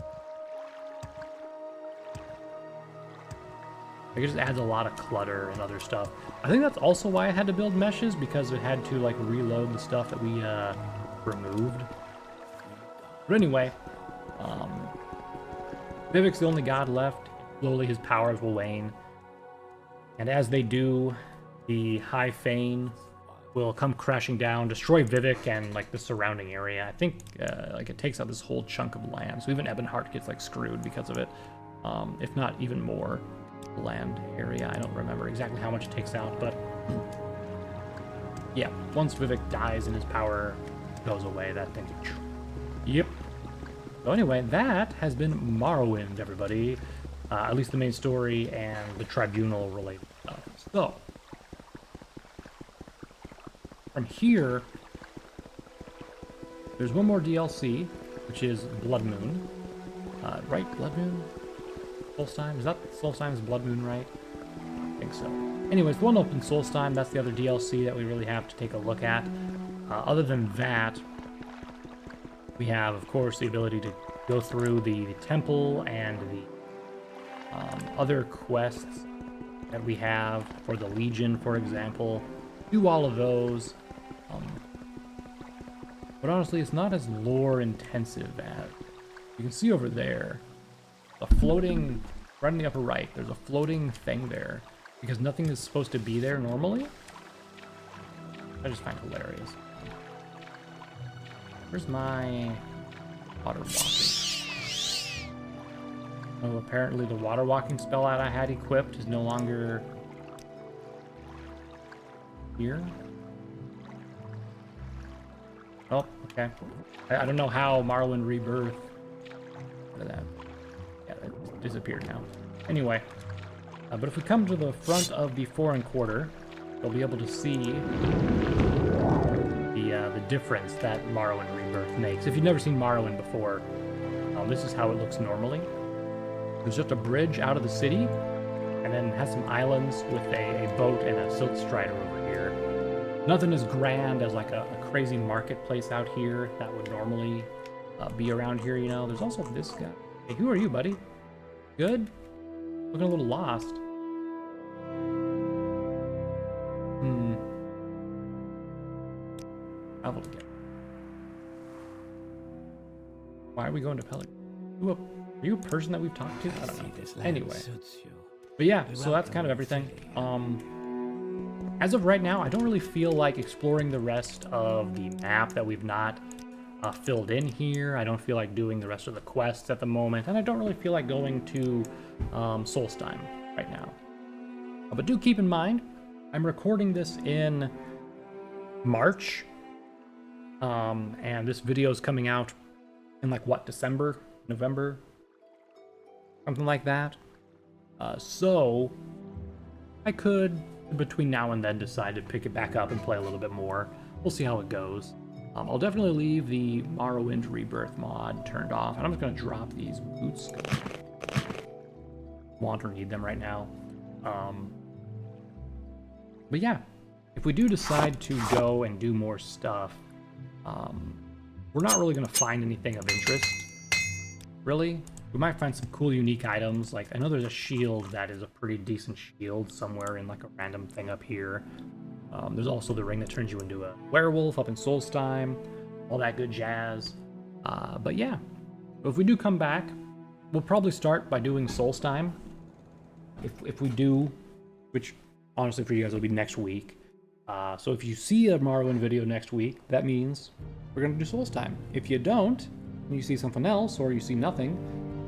It just adds a lot of clutter and other stuff. I think that's also why I had to build meshes, because it had to, like, reload the stuff that we removed. But anyway, Vivek's the only god left. Slowly his powers will wane. And as they do, the High Fane will come crashing down, destroy Vivek and, like, the surrounding area. I think, like, it takes out this whole chunk of land. So even Ebonheart gets, like, screwed because of it. If not even more land area. I don't remember exactly how much it takes out, but yeah, once Vivek dies and his power goes away, that thing... Yep. So anyway, that has been Morrowind, everybody. At least the main story and the tribunal related stuff. So, from here, there's one more DLC, which is Blood Moon. Right? Blood Moon? Solstheim? Is that Solstheim's Blood Moon, right? I think so. Anyways, one open Solstheim, that's the other DLC that we really have to take a look at. Other than that, we have, of course, the ability to go through the temple and the other quests that we have for the Legion, for example. Do all of those. But honestly, it's not as lore intensive as... You can see over there, a floating, right in the upper right, there's a floating thing there, because nothing is supposed to be there normally. I just find it hilarious. Where's my water walking? Oh, apparently the water walking spell that I had equipped is no longer here. Oh, okay. I don't know how Morrowind Rebirth... Look at that. Yeah, it disappeared now. Anyway, but if we come to the front of the Foreign Quarter, we'll be able to see the difference that Morrowind Rebirth makes. If you've never seen Morrowind before, this is how it looks normally. There's just a bridge out of the city, and then has some islands with a boat and a silk strider over here. Nothing as grand as like a crazy marketplace out here that would normally be around here, you know. There's also this guy. Hey, who are you, buddy? Good? Looking a little lost. Travel together. Why are we going to Pelican? Are you a person that we've talked to? I don't know. Anyway. But yeah, so that's kind of everything. As of right now, I don't really feel like exploring the rest of the map that we've not filled in here. I don't feel like doing the rest of the quests at the moment, and I don't really feel like going to Solstheim right now. But do keep in mind, I'm recording this in March, and this video is coming out in like what, December? November, something like that. So I could, between now and then, decide to pick it back up and play a little bit more. We'll see how it goes. I'll definitely leave the Morrowind Rebirth mod turned off, and I'm just going to drop these boots. Want or need them right now. But yeah, if we do decide to go and do more stuff, we're not really going to find anything of interest, really. We might find some cool, unique items. Like, I know there's a shield that is a pretty decent shield somewhere in, like, a random thing up here. There's also the ring that turns you into a werewolf up in Solstheim, all that good jazz. But yeah, if we do come back, we'll probably start by doing Solstheim. If we do, which honestly for you guys will be next week. So if you see a Morrowind video next week, that means we're going to do Solstheim. If you don't, and you see something else, or you see nothing,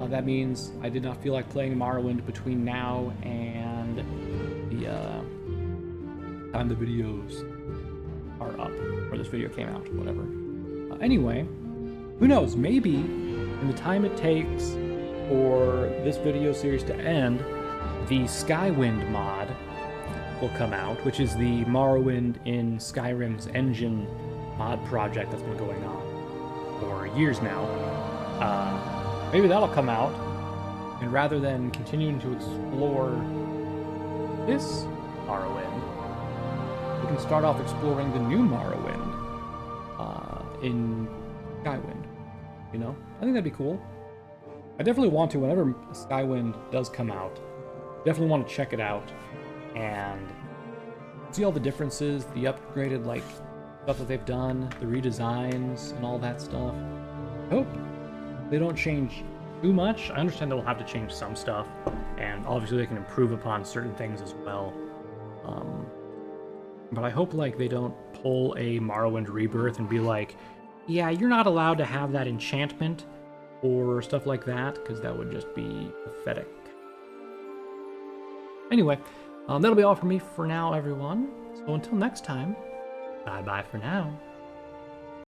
that means I did not feel like playing Morrowind between now and the time the videos are up, or this video came out, whatever. Anyway, who knows, maybe in the time it takes for this video series to end, the Skywind mod will come out, which is the Morrowind in Skyrim's engine mod project that's been going on for years now. Maybe that'll come out, and rather than continuing to explore this Morrowind, we can start off exploring the new Morrowind in Skywind. You know, I think that'd be cool. I definitely want to, whenever Skywind does come out, definitely want to check it out and see all the differences, the upgraded, like, stuff that they've done, the redesigns, and all that stuff. I hope they don't change too much. I understand they'll have to change some stuff, and obviously they can improve upon certain things as well. But I hope, like, they don't pull a Morrowind Rebirth and be like, yeah, you're not allowed to have that enchantment or stuff like that, because that would just be pathetic. Anyway, that'll be all for me for now, everyone. So until next time, bye-bye for now.